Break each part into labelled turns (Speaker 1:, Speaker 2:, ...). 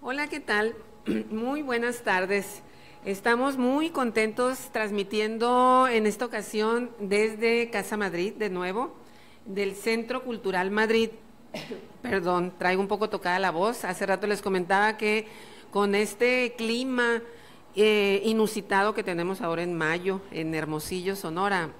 Speaker 1: Hola, ¿qué tal? Muy buenas tardes. Estamos muy contentos transmitiendo en esta ocasión desde Casa Madrid, de nuevo, del Centro Cultural Madrid. Perdón, traigo un poco tocada la voz. Hace rato les comentaba que con este clima inusitado que tenemos ahora en mayo, en Hermosillo, Sonora,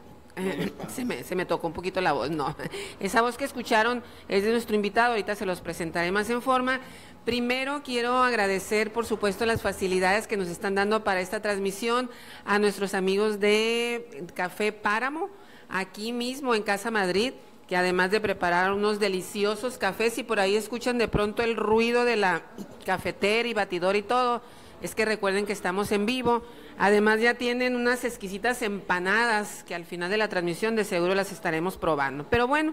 Speaker 1: se me tocó un poquito la voz, no. Esa voz que escucharon es de nuestro invitado, ahorita se los presentaré más en forma. Primero quiero agradecer, por supuesto, las facilidades que nos están dando para esta transmisión a nuestros amigos de Café Páramo, aquí mismo en Casa Madrid, que además de preparar unos deliciosos cafés, y por ahí escuchan de pronto el ruido de la cafetera y batidor y todo, es que recuerden que estamos en vivo. Además ya tienen unas exquisitas empanadas que al final de la transmisión de seguro las estaremos probando. Pero bueno,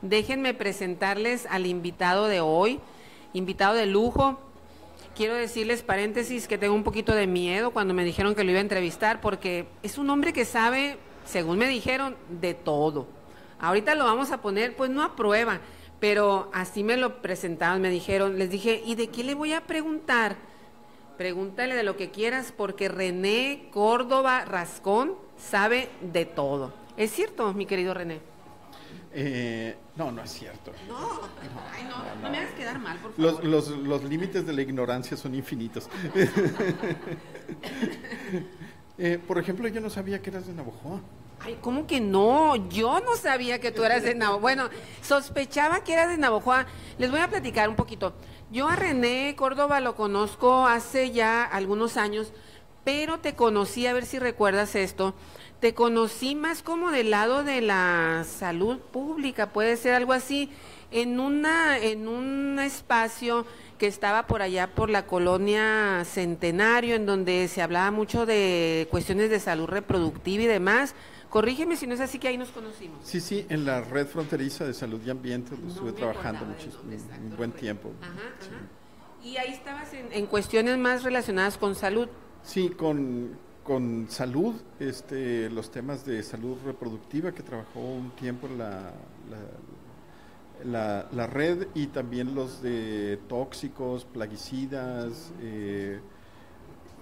Speaker 1: déjenme presentarles al invitado de hoy, invitado de lujo. Quiero decirles, paréntesis, que tengo un poquito de miedo cuando me dijeron que lo iba a entrevistar, porque es un hombre que sabe, según me dijeron, de todo. Ahorita lo vamos a poner, pues no a prueba, pero así me lo presentaron, me dijeron, les dije, ¿y de qué le voy a preguntar? Pregúntale de lo que quieras, porque René Córdoba Rascón sabe de todo. ¿Es cierto, mi querido René?
Speaker 2: No, no es cierto.
Speaker 1: No me hagas quedar mal, por favor.
Speaker 2: Los límites de la ignorancia son infinitos. Por ejemplo, yo no sabía que eras de Navojoa.
Speaker 1: Ay, ¿cómo que no? Yo no sabía que tú eras de Navojoa. Bueno, sospechaba que eras de Navojoa. Les voy a platicar un poquito. Yo a René Córdoba lo conozco hace ya algunos años, pero te conocí, a ver si recuerdas esto, te conocí más como del lado de la salud pública, puede ser algo así, en un espacio que estaba por allá por la colonia Centenario, en donde se hablaba mucho de cuestiones de salud reproductiva y demás. Corrígeme si no es así, que ahí nos conocimos.
Speaker 2: Sí, en la red fronteriza de salud y ambiente estuve trabajando un buen tiempo.
Speaker 1: Ajá,
Speaker 2: sí.
Speaker 1: Ajá. Y ahí estabas en cuestiones más relacionadas con salud.
Speaker 2: Sí, con salud, los temas de salud reproductiva, que trabajó un tiempo en la red, y también los de tóxicos, plaguicidas.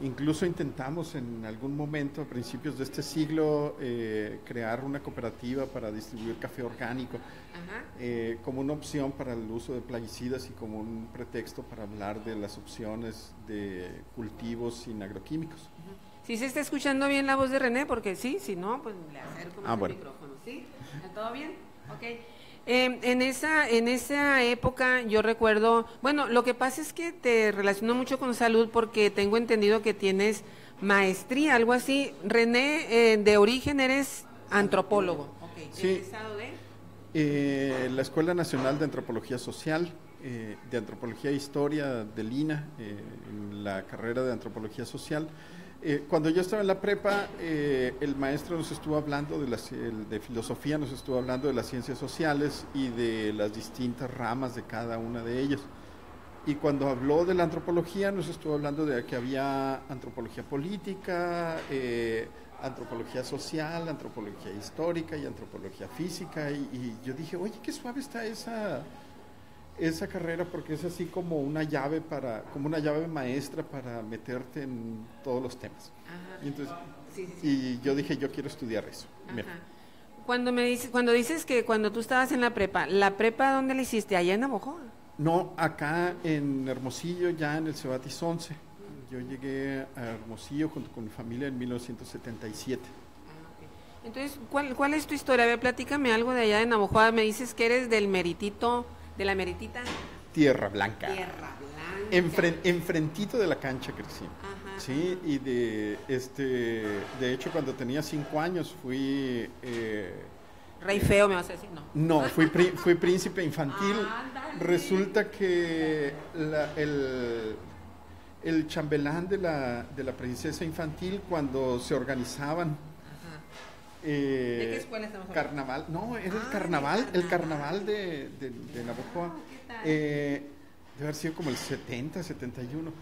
Speaker 2: Incluso intentamos en algún momento, a principios de este siglo, crear una cooperativa para distribuir café orgánico, como una opción para el uso de plaguicidas y como un pretexto para hablar de las opciones de cultivos sin agroquímicos.
Speaker 1: ¿Sí se está escuchando bien la voz de René? Porque sí, si no, pues le acerco más el
Speaker 2: bueno.
Speaker 1: micrófono. ¿Sí? ¿Todo bien? Ok. En esa época yo recuerdo, bueno, lo que pasa es que te relaciono mucho con salud porque tengo entendido que tienes maestría, algo así. René, de origen eres antropólogo. Okay.
Speaker 2: Sí.
Speaker 1: ¿Egresado de?
Speaker 2: La Escuela Nacional de Antropología Social, de Antropología e Historia de Lina, en la carrera de Antropología Social. Cuando yo estaba en la prepa, el maestro nos estuvo hablando de filosofía, nos estuvo hablando de las ciencias sociales y de las distintas ramas de cada una de ellas. Y cuando habló de la antropología, nos estuvo hablando de que había antropología política, antropología social, antropología histórica y antropología física. Y yo dije, oye, qué suave está esa carrera, porque es así como una llave maestra para meterte en todos los temas.
Speaker 1: Ajá.
Speaker 2: Y entonces,
Speaker 1: sí.
Speaker 2: y yo dije, yo quiero estudiar eso.
Speaker 1: Cuando dices que cuando tú estabas en ¿la prepa dónde la hiciste? ¿Allá en Navojoa?
Speaker 2: No, acá en Hermosillo, ya en el Cebatis 11. Yo llegué a Hermosillo junto con mi familia en 1977.
Speaker 1: Entonces, ¿cuál es tu historia? A ver, platícame algo de allá de Navojoa. Me dices que eres del meritito, de la meritita
Speaker 2: Tierra Blanca.
Speaker 1: Tierra Blanca.
Speaker 2: Enfrentito de la cancha crecí.
Speaker 1: Ajá.
Speaker 2: Sí, y de hecho cuando tenía 5 años fui...
Speaker 1: Rey feo, me vas a decir, no.
Speaker 2: No, fui príncipe infantil. Resulta que el chambelán de la princesa infantil, cuando se organizaban...
Speaker 1: ¿De qué escuela estamos hablando?
Speaker 2: Carnaval, no, era el carnaval de Navojoa. Debe haber sido como el 70, 71.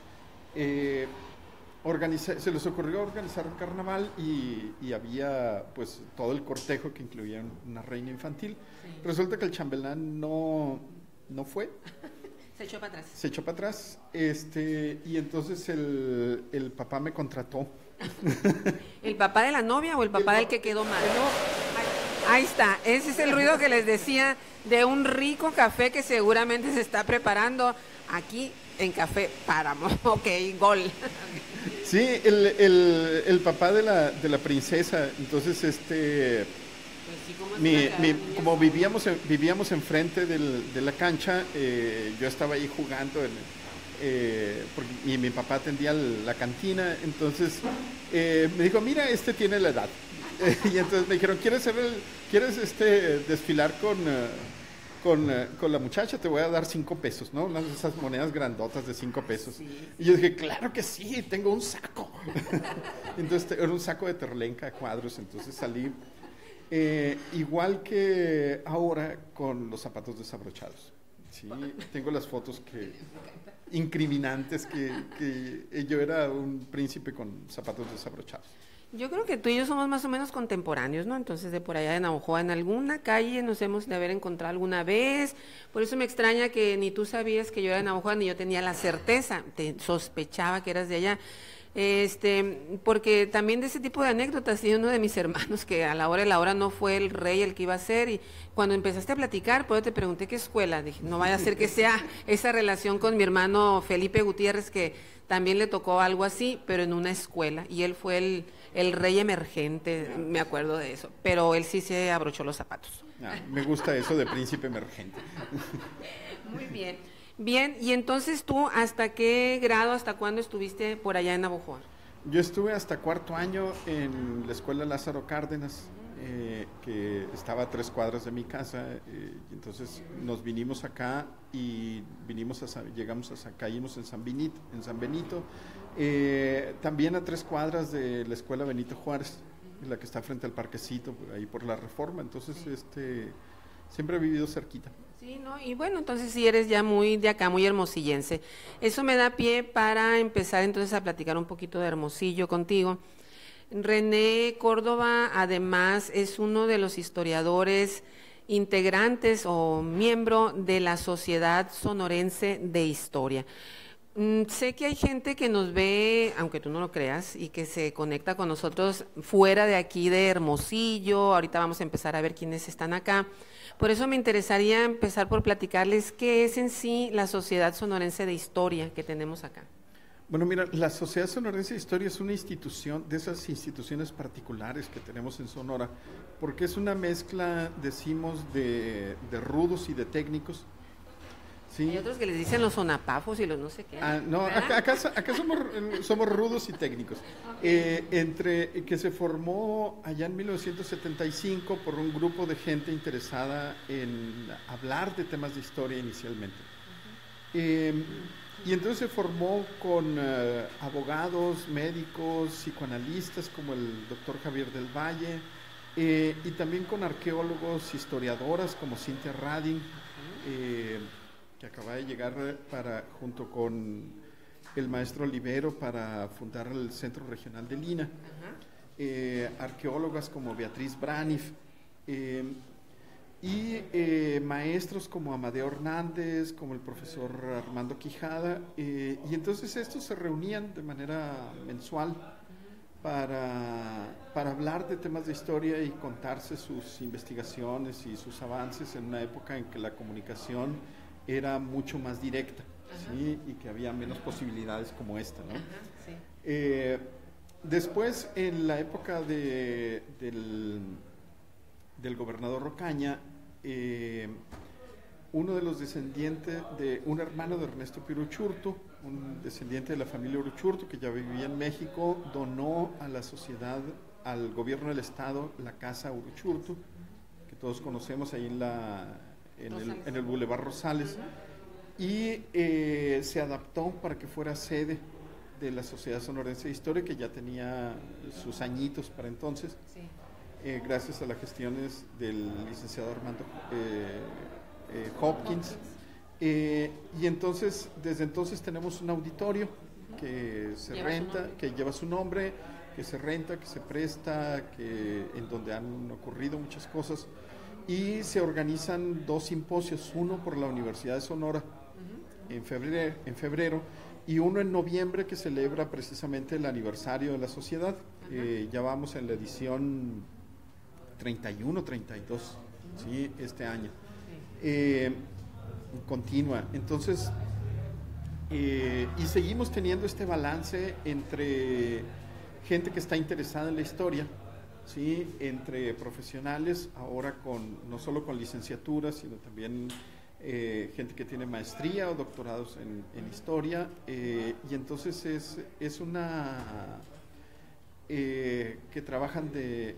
Speaker 2: Se les ocurrió organizar un carnaval y había pues todo el cortejo que incluía una reina infantil. Sí. Resulta que el chambelán no fue.
Speaker 1: Se echó para atrás.
Speaker 2: Se echó para atrás, y entonces el papá me contrató.
Speaker 1: ¿El papá de la novia o el papá del que quedó mal? Ahí está, ese es el ruido que les decía de un rico café que seguramente se está preparando aquí en Café Páramo. Ok, gol.
Speaker 2: Sí, el papá de la princesa, entonces como vivíamos enfrente de la cancha, yo estaba ahí jugando y mi papá atendía la cantina, entonces me dijo, mira, tiene la edad. Y entonces me dijeron, ¿quieres desfilar con la muchacha? Te voy a dar 5 pesos, ¿no? Unas de esas monedas grandotas de 5 pesos. Sí. Y yo dije, claro que sí, tengo un saco. Entonces era un saco de terlenca, cuadros, entonces salí igual que ahora con los zapatos desabrochados. Sí, tengo las fotos incriminantes que yo era un príncipe con zapatos desabrochados.
Speaker 1: Yo creo que tú y yo somos más o menos contemporáneos, ¿no? Entonces, de por allá de Navojoa, en alguna calle nos hemos de haber encontrado alguna vez. Por eso me extraña que ni tú sabías que yo era de Navojoa, ni yo tenía la certeza. Te sospechaba que eras de allá. Porque también de ese tipo de anécdotas, y uno de mis hermanos que a la hora de la hora no fue el rey el que iba a ser, y cuando empezaste a platicar, pues yo te pregunté qué escuela, dije, no vaya a ser que sea esa relación con mi hermano Felipe Gutiérrez, que también le tocó algo así, pero en una escuela, y él fue el rey emergente, me acuerdo de eso, pero él sí se abrochó los zapatos.
Speaker 2: Me gusta eso de príncipe emergente.
Speaker 1: Muy bien. Bien, y entonces tú, ¿hasta qué grado, hasta cuándo estuviste por allá en Navojoa?
Speaker 2: Yo estuve hasta 4º año en la escuela Lázaro Cárdenas, que estaba a 3 cuadras de mi casa, y entonces nos vinimos acá y caímos en San Benito, también a 3 cuadras de la escuela Benito Juárez, la que está frente al parquecito, ahí por la Reforma, entonces siempre he vivido cerquita.
Speaker 1: Sí, ¿no? Y bueno, entonces sí eres ya muy de acá, muy hermosillense. Eso me da pie para empezar entonces a platicar un poquito de Hermosillo contigo. René Córdoba, además, es uno de los historiadores integrantes o miembro de la Sociedad Sonorense de Historia. Sé que hay gente que nos ve, aunque tú no lo creas, y que se conecta con nosotros fuera de aquí de Hermosillo. Ahorita vamos a empezar a ver quiénes están acá. Por eso me interesaría empezar por platicarles qué es en sí la Sociedad Sonorense de Historia que tenemos acá.
Speaker 2: Bueno, mira, la Sociedad Sonorense de Historia es una institución, de esas instituciones particulares que tenemos en Sonora, porque es una mezcla, decimos, de rudos y de técnicos. Sí.
Speaker 1: Hay otros que les dicen los sonapafos y los no sé qué.
Speaker 2: No, acá somos rudos y técnicos. Okay. Que se formó allá en 1975 por un grupo de gente interesada en hablar de temas de historia inicialmente. Y entonces se formó con abogados, médicos, psicoanalistas como el doctor Javier del Valle, y también con arqueólogos, historiadoras como Cintia Radin, que acaba de llegar junto con el maestro Olivero para fundar el Centro Regional de Lina, arqueólogas como Beatriz Braniff, y maestros como Amadeo Hernández, como el profesor Armando Quijada, y entonces estos se reunían de manera mensual para hablar de temas de historia y contarse sus investigaciones y sus avances en una época en que la comunicación era mucho más directa, ¿sí? Y que había menos posibilidades como esta, ¿no? Sí. Después, en la época del gobernador Rocaña, uno de los descendientes de un hermano de Ernesto Piro Uruchurtu, un descendiente de la familia Uruchurtu que ya vivía en México, donó a la sociedad, al gobierno del estado, la casa Uruchurtu, que todos conocemos ahí en el Boulevard Rosales, y se adaptó para que fuera sede de la Sociedad Sonorense de Historia, que ya tenía sus añitos para entonces, sí. Gracias a las gestiones del licenciado Armando Hopkins. Y entonces, desde entonces tenemos un auditorio que se renta, que lleva su nombre, que se renta, que se presta, en donde han ocurrido muchas cosas. Y se organizan 2 simposios, uno por la Universidad de Sonora, en febrero, y uno en noviembre que celebra precisamente el aniversario de la sociedad. Ya vamos en la edición 31, 32, ¿sí? Este año. Continua. Entonces, y seguimos teniendo este balance entre gente que está interesada en la historia, ¿sí? Entre profesionales, ahora no solo con licenciaturas, sino también gente que tiene maestría o doctorados en historia, y entonces es una que trabajan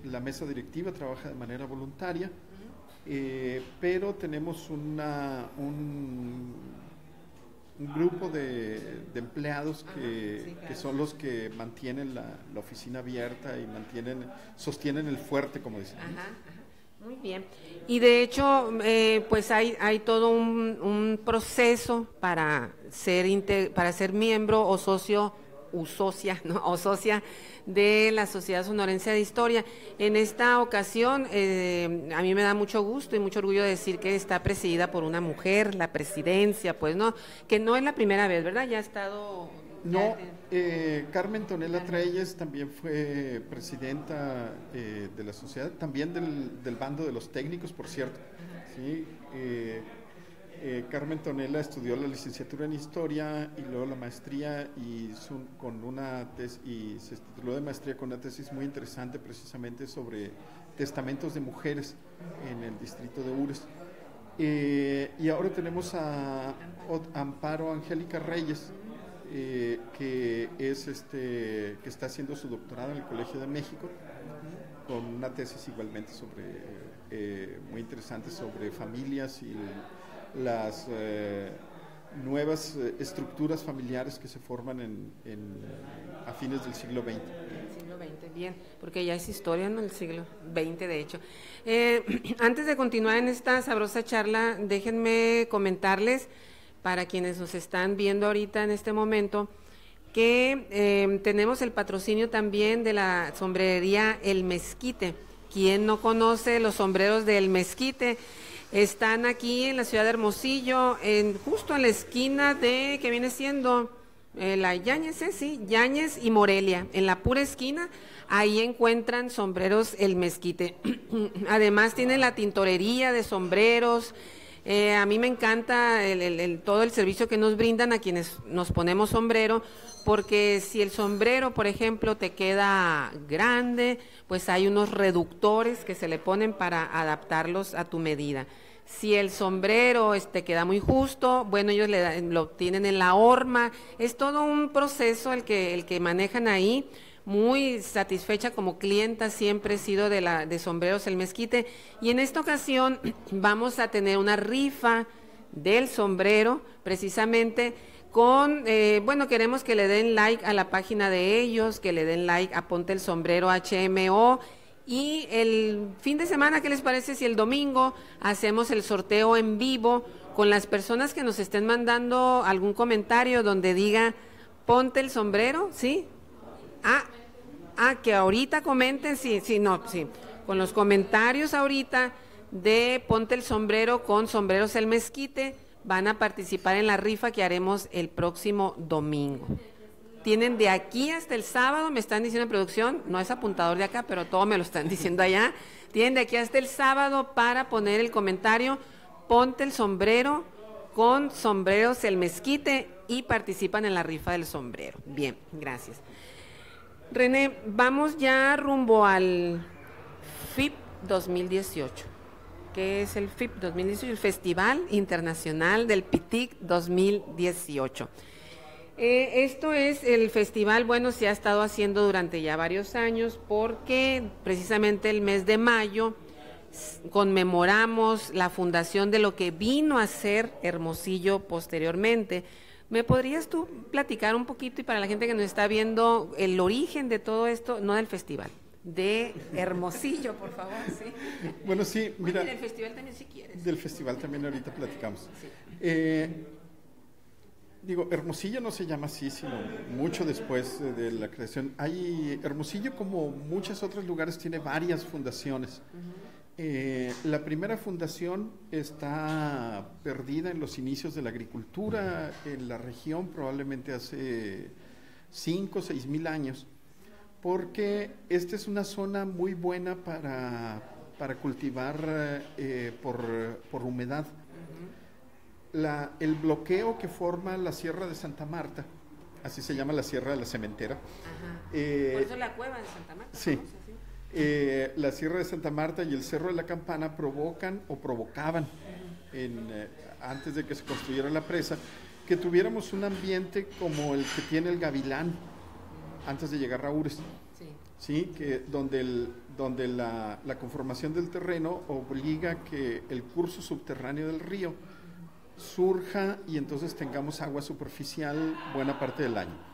Speaker 2: la mesa directiva trabaja de manera voluntaria, pero tenemos un grupo de empleados que son los que mantienen la oficina abierta y sostienen el fuerte, como dicen.
Speaker 1: Muy bien. Y de hecho, pues hay todo un proceso para ser miembro o socio socia, ¿no? O socia de la Sociedad Sonorense de Historia. En esta ocasión, a mí me da mucho gusto y mucho orgullo decir que está presidida por una mujer, la presidencia, pues no, que no es la primera vez, ¿verdad? Ya ha estado...
Speaker 2: No, Carmen Tonela Treyes también fue presidenta de la sociedad, también del bando de los técnicos, por cierto. ¿Sí? Carmen Tonela estudió la licenciatura en Historia y luego la maestría y se tituló de maestría con una tesis muy interesante precisamente sobre testamentos de mujeres en el distrito de Ures. Y ahora tenemos a Amparo Angélica Reyes, que está haciendo su doctorado en el Colegio de México, con una tesis igualmente muy interesante sobre familias y las nuevas estructuras familiares que se forman a fines del siglo XX.
Speaker 1: Siglo XX, bien, porque ya es historia, ¿no? El siglo XX, de hecho. Antes de continuar en esta sabrosa charla, déjenme comentarles, para quienes nos están viendo ahorita en este momento, que tenemos el patrocinio también de la sombrerería El Mezquite. ¿Quién no conoce los sombreros del Mezquite? Están aquí en la ciudad de Hermosillo, justo en la esquina de, que viene siendo la Yáñez, sí, Yáñez y Morelia, en la pura esquina, ahí encuentran sombreros El Mezquite. Además tienen la tintorería de sombreros. A mí me encanta todo el servicio que nos brindan a quienes nos ponemos sombrero, porque si el sombrero, por ejemplo, te queda grande, pues hay unos reductores que se le ponen para adaptarlos a tu medida. Si el sombrero te queda muy justo, bueno, ellos lo tienen en la horma. Es todo un proceso el que manejan ahí. Muy satisfecha como clienta siempre he sido de Sombreros El Mezquite, y en esta ocasión vamos a tener una rifa del sombrero, precisamente queremos que le den like a la página de ellos, que le den like a Ponte el Sombrero HMO, y el fin de semana, ¿qué les parece si el domingo hacemos el sorteo en vivo con las personas que nos estén mandando algún comentario donde diga Ponte el Sombrero? ¿Sí? Que ahorita comenten, sí, con los comentarios ahorita de Ponte el Sombrero con Sombreros El Mezquite, van a participar en la rifa que haremos el próximo domingo. Tienen de aquí hasta el sábado, me están diciendo en producción, no es apuntador de acá, pero todo me lo están diciendo allá, tienen de aquí hasta el sábado para poner el comentario Ponte el Sombrero con Sombreros El Mezquite y participan en la rifa del sombrero. Bien, gracias. René, vamos ya rumbo al FIP 2018. ¿Qué es el FIP 2018? El Festival Internacional del PITIC 2018. Esto es el festival, se ha estado haciendo durante ya varios años, porque precisamente el mes de mayo conmemoramos la fundación de lo que vino a ser Hermosillo posteriormente. ¿Me podrías tú platicar un poquito, y para la gente que nos está viendo, el origen de todo esto, no del festival, de Hermosillo, por favor? Sí.
Speaker 2: Bueno, sí, mira.
Speaker 1: Del festival también, si quieres.
Speaker 2: Del festival también ahorita platicamos. Sí. Hermosillo no se llama así, sino mucho después de la creación. Hermosillo, como muchos otros lugares, tiene varias fundaciones. La primera fundación está perdida en los inicios de la agricultura en la región, probablemente hace 5 o 6 mil años, porque esta es una zona muy buena para cultivar por humedad. El bloqueo que forma la Sierra de Santa Marta, así se llama la Sierra de la Cementera.
Speaker 1: Por eso la cueva de Santa Marta.
Speaker 2: Sí.
Speaker 1: Famosa, ¿sí?
Speaker 2: La Sierra de Santa Marta y el Cerro de la Campana provocaban, antes de que se construyera la presa, que tuviéramos un ambiente como el que tiene el Gavilán antes de llegar a Ures. Sí, donde la conformación del terreno obliga que el curso subterráneo del río surja y entonces tengamos agua superficial buena parte del año.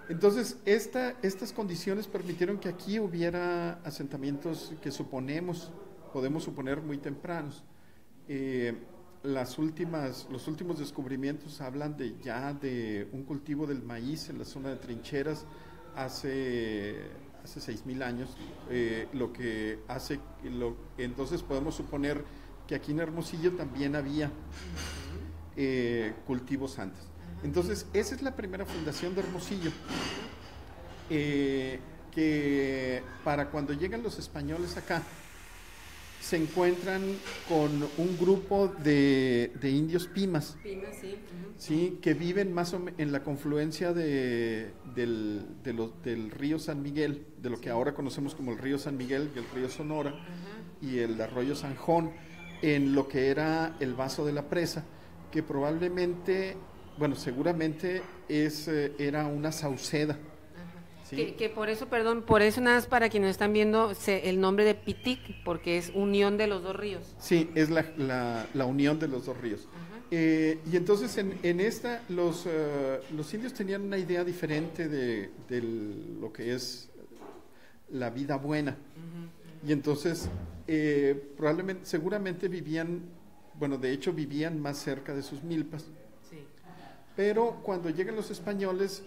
Speaker 2: Entonces, estas condiciones permitieron que aquí hubiera asentamientos que podemos suponer muy tempranos. Los últimos descubrimientos hablan de un cultivo del maíz en la zona de trincheras hace 6,000 años, entonces podemos suponer que aquí en Hermosillo también había cultivos antes. Entonces, esa es la primera fundación de Hermosillo, que para cuando llegan los españoles acá, se encuentran con un grupo de indios Pimas, sí, que viven más o menos en la confluencia del río San Miguel, de lo que ahora conocemos como el río San Miguel, y el río Sonora, y el arroyo Sanjón, en lo que era el vaso de la presa, que seguramente era una sauceda. ¿Sí?
Speaker 1: Que por eso nada más para quienes están viendo el nombre de Pitic, porque es unión de los dos ríos.
Speaker 2: Sí, es la unión de los dos ríos. Y entonces en esta los indios tenían una idea diferente de lo que es la vida buena. Y entonces seguramente vivían más cerca de sus milpas. Pero cuando llegan los españoles,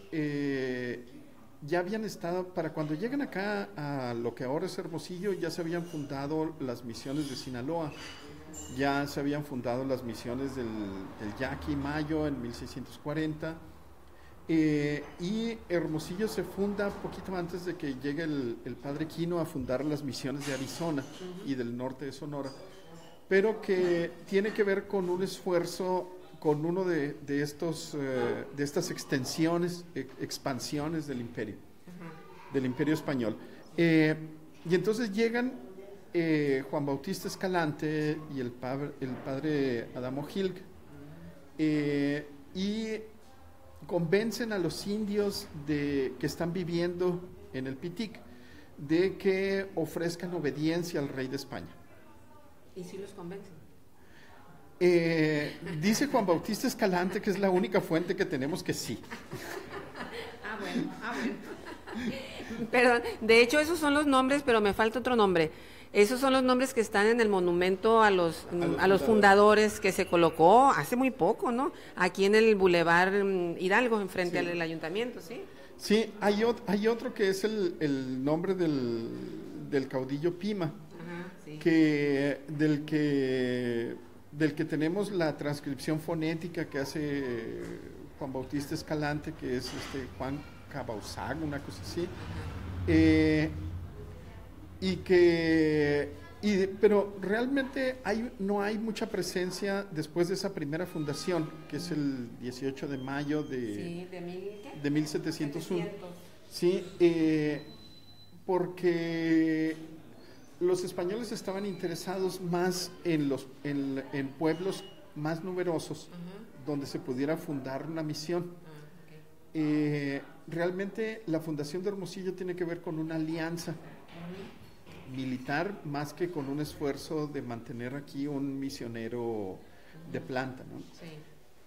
Speaker 2: ya habían estado, para cuando llegan acá a lo que ahora es Hermosillo, ya se habían fundado las misiones de Sinaloa, ya se habían fundado las misiones del Yaqui Mayo en 1640, y Hermosillo se funda poquito antes de que llegue el padre Quino a fundar las misiones de Arizona y del norte de Sonora, pero que tiene que ver con un esfuerzo con uno de estas expansiones del imperio español. Y entonces llegan Juan Bautista Escalante y el padre Adamo Gil, y convencen a los indios que están viviendo en el Pitic de que ofrezcan obediencia al rey de España.
Speaker 1: ¿Y si los convencen?
Speaker 2: Dice Juan Bautista Escalante, que es la única fuente que tenemos, que sí.
Speaker 1: Bueno. Pero de hecho esos son los nombres, pero me falta otro nombre. Esos son los nombres que están en el monumento a los fundadores que se colocó hace muy poco, ¿no? Aquí en el Boulevard Hidalgo, enfrente al ayuntamiento, ¿sí?
Speaker 2: Sí, hay otro que es el nombre del caudillo Pima, sí. Del que tenemos la transcripción fonética que hace Juan Bautista Escalante, que es Juan Cabausag, una cosa así, pero realmente no hay mucha presencia después de esa primera fundación, que es el 18 de mayo de 1701. Sí, porque los españoles estaban interesados más en pueblos más numerosos, donde se pudiera fundar una misión. Realmente la fundación de Hermosillo tiene que ver con una alianza militar más que con un esfuerzo de mantener aquí un misionero de planta, ¿no?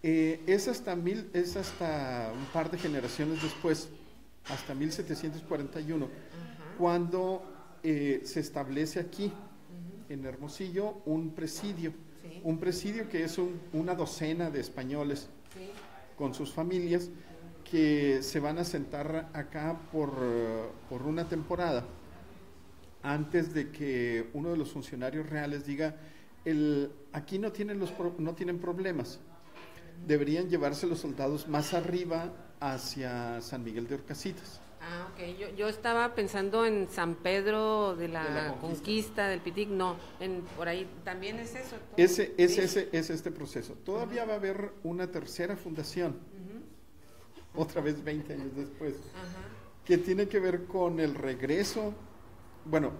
Speaker 2: Es hasta un par de generaciones después, hasta 1741, cuando se establece aquí en Hermosillo un presidio, que es una docena de españoles con sus familias que se van a sentar acá por una temporada, antes de que uno de los funcionarios reales diga, aquí no tienen problemas, deberían llevarse los soldados más arriba hacia San Miguel de Horcasitas.
Speaker 1: Ah, ok. Yo estaba pensando en San Pedro de la Conquista del Pitic, no, por ahí también es eso.
Speaker 2: Es este proceso. Todavía va a haber una tercera fundación, otra vez 20 años después, que tiene que ver con el regreso. Bueno,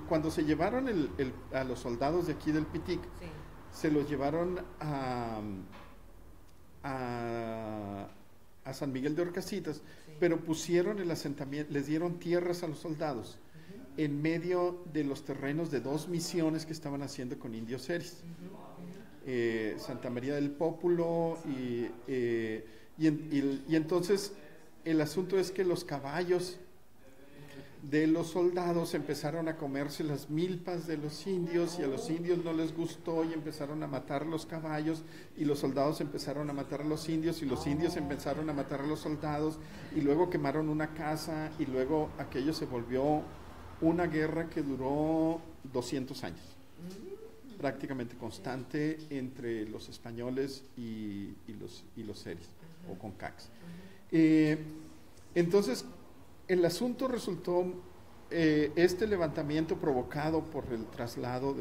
Speaker 2: cuando se llevaron a los soldados de aquí del Pitic, se los llevaron a San Miguel de Horcasitas, pero pusieron el asentamiento, les dieron tierras a los soldados en medio de los terrenos de 2 misiones que estaban haciendo con indios seris, Santa María del Pópulo y entonces el asunto es que los caballos de los soldados empezaron a comerse las milpas de los indios y a los indios no les gustó y empezaron a matar los caballos y los soldados empezaron a matar a los indios y los indios empezaron a matar a los soldados y luego quemaron una casa y luego aquello se volvió una guerra que duró 200 años, prácticamente constante entre los españoles y los seris o concacs. Entonces el asunto resultó, este levantamiento provocado por el traslado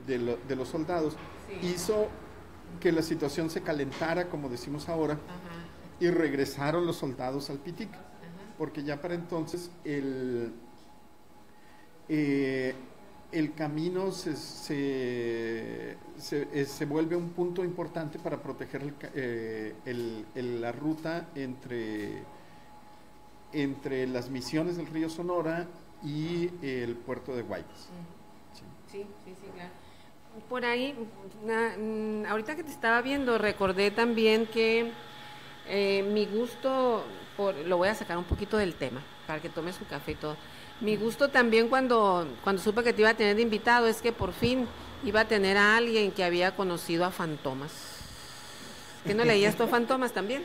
Speaker 2: de los soldados, hizo que la situación se calentara, como decimos ahora, y regresaron los soldados al Pitic, porque ya para entonces el camino se vuelve un punto importante para proteger la ruta entre las misiones del río Sonora y el puerto de Guaymas.
Speaker 1: Sí, claro. Por ahí, ahorita que te estaba viendo, recordé también que mi gusto, lo voy a sacar un poquito del tema, para que tomes su café y todo. Mi gusto también cuando supe que te iba a tener de invitado, es que por fin iba a tener a alguien que había conocido a Fantomas. ¿Qué no leías tú a Fantomas también?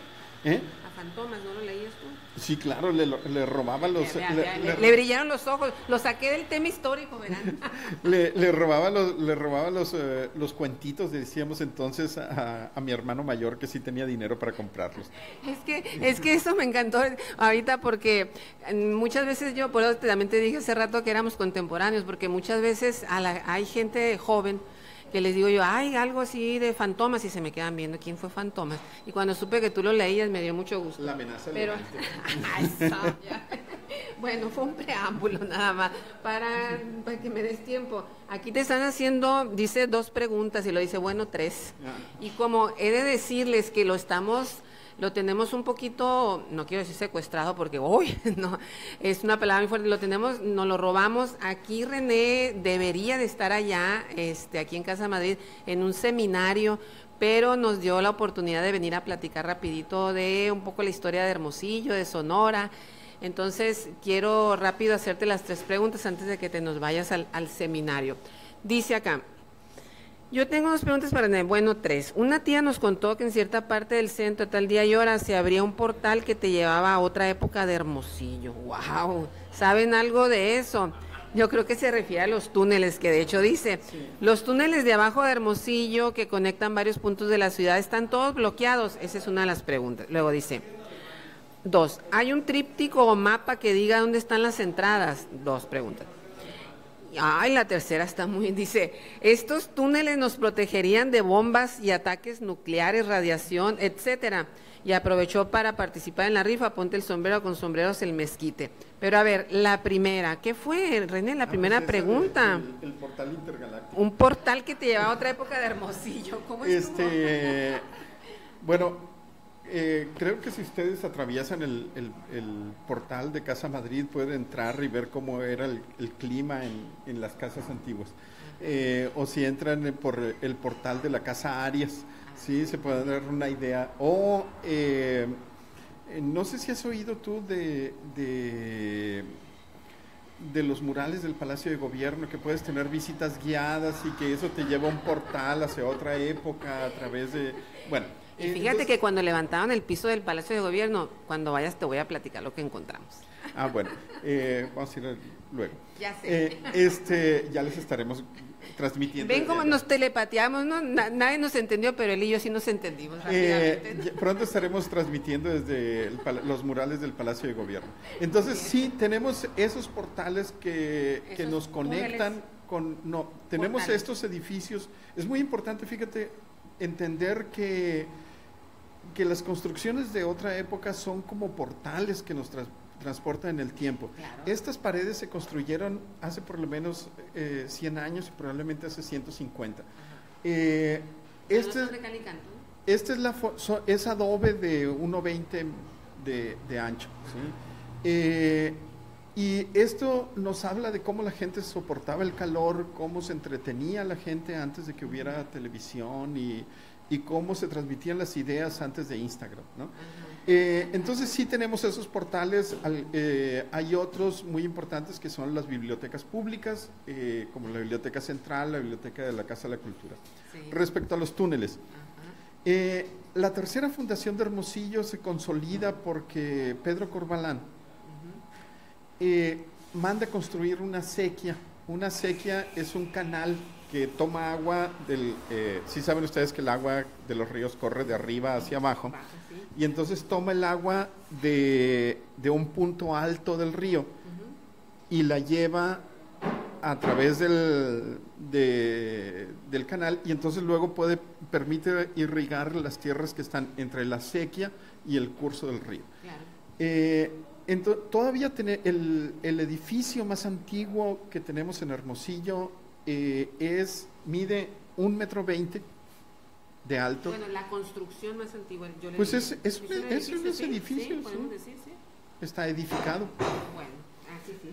Speaker 1: Fantomas, ¿no lo leías tú?
Speaker 2: Sí, claro, le robaba los...
Speaker 1: Le brillaron los ojos, lo saqué del tema histórico, verán.
Speaker 2: le robaba los cuentitos, decíamos entonces a mi hermano mayor, que sí tenía dinero para comprarlos.
Speaker 1: Es que eso me encantó ahorita, porque muchas veces por eso también te dije hace rato que éramos contemporáneos, porque muchas veces hay gente joven que les digo yo, hay algo así de Fantomas, y se me quedan viendo quién fue Fantomas. Y cuando supe que tú lo leías me dio mucho gusto.
Speaker 2: La amenaza
Speaker 1: pero bueno, fue un preámbulo nada más para que me des tiempo. Aquí te están haciendo, dice 2 preguntas y lo dice, bueno, 3. Y como he de decirles que lo tenemos un poquito, no quiero decir secuestrado porque no, es una palabra muy fuerte, nos lo robamos. Aquí René debería de estar allá, aquí en Casa Madrid, en un seminario, pero nos dio la oportunidad de venir a platicar rapidito de un poco la historia de Hermosillo, de Sonora. Entonces, quiero rápido hacerte las 3 preguntas antes de que te nos vayas al seminario. Dice acá, yo tengo 2 preguntas para René, bueno, 3. Una tía nos contó que en cierta parte del centro, tal día y hora, se abría un portal que te llevaba a otra época de Hermosillo. ¡Wow! ¿Saben algo de eso? Yo creo que se refiere a los túneles, que de hecho dice, los túneles de abajo de Hermosillo que conectan varios puntos de la ciudad están todos bloqueados. Esa es una de las preguntas. Luego dice, 2, ¿hay un tríptico o mapa que diga dónde están las entradas? 2 preguntas. Ay, la tercera está dice, estos túneles nos protegerían de bombas y ataques nucleares, radiación, etcétera. Y aprovechó para participar en la rifa, ponte el sombrero con sombreros el mezquite. Pero a ver, la primera, ¿qué fue, René? La primera pregunta.
Speaker 2: El portal intergaláctico.
Speaker 1: Un portal que te lleva a otra época de Hermosillo. ¿Cómo es?
Speaker 2: Bueno, creo que si ustedes atraviesan el portal de Casa Madrid pueden entrar y ver cómo era el clima en las casas antiguas. O si entran por el portal de la Casa Arias, sí, se puede dar una idea. O no sé si has oído tú de los murales del Palacio de Gobierno, que puedes tener visitas guiadas y que eso te lleva a un portal hacia otra época a través de... Bueno.
Speaker 1: Y fíjate que cuando levantaron el piso del Palacio de Gobierno, cuando vayas te voy a platicar lo que encontramos.
Speaker 2: Bueno, vamos a ir luego.
Speaker 1: Ya sé.
Speaker 2: Ya les estaremos transmitiendo.
Speaker 1: Ven cómo nos telepateamos, ¿no? Nadie nos entendió, pero él y yo sí nos entendimos rápidamente.
Speaker 2: Pronto estaremos transmitiendo desde los murales del Palacio de Gobierno. Entonces sí, tenemos esos portales que nos conectan tenemos
Speaker 1: portales.
Speaker 2: estos edificios. Es muy importante, fíjate, entender que las construcciones de otra época son como portales que nos transportan en el tiempo.
Speaker 1: Claro.
Speaker 2: Estas paredes se construyeron hace por lo menos 100 años y probablemente hace 150.
Speaker 1: ¿Son de cal y canto?
Speaker 2: Es adobe de 1,20 de ancho, ¿sí? Y esto nos habla de cómo la gente soportaba el calor, cómo se entretenía la gente antes de que hubiera televisión y cómo se transmitían las ideas antes de Instagram, ¿no? Entonces sí tenemos esos portales. Hay otros muy importantes que son las bibliotecas públicas, como la Biblioteca Central, la Biblioteca de la Casa de la Cultura.
Speaker 1: Sí.
Speaker 2: Respecto a los túneles, la tercera fundación de Hermosillo se consolida porque Pedro Corbalán manda construir una acequia. Una acequia es un canal que toma agua sí saben ustedes que el agua de los ríos corre de arriba hacia abajo, y entonces toma el agua de un punto alto del río y la lleva a través del canal, y entonces luego permite irrigar las tierras que están entre la acequia y el curso del río. Claro. Todavía el edificio más antiguo que tenemos en Hermosillo mide 1,20 m de alto.
Speaker 1: Bueno, la construcción más antigua, yo le
Speaker 2: pues
Speaker 1: digo.
Speaker 2: es un edificio,
Speaker 1: sí, podemos decir, sí.
Speaker 2: Está edificado.
Speaker 1: Bueno, así sí.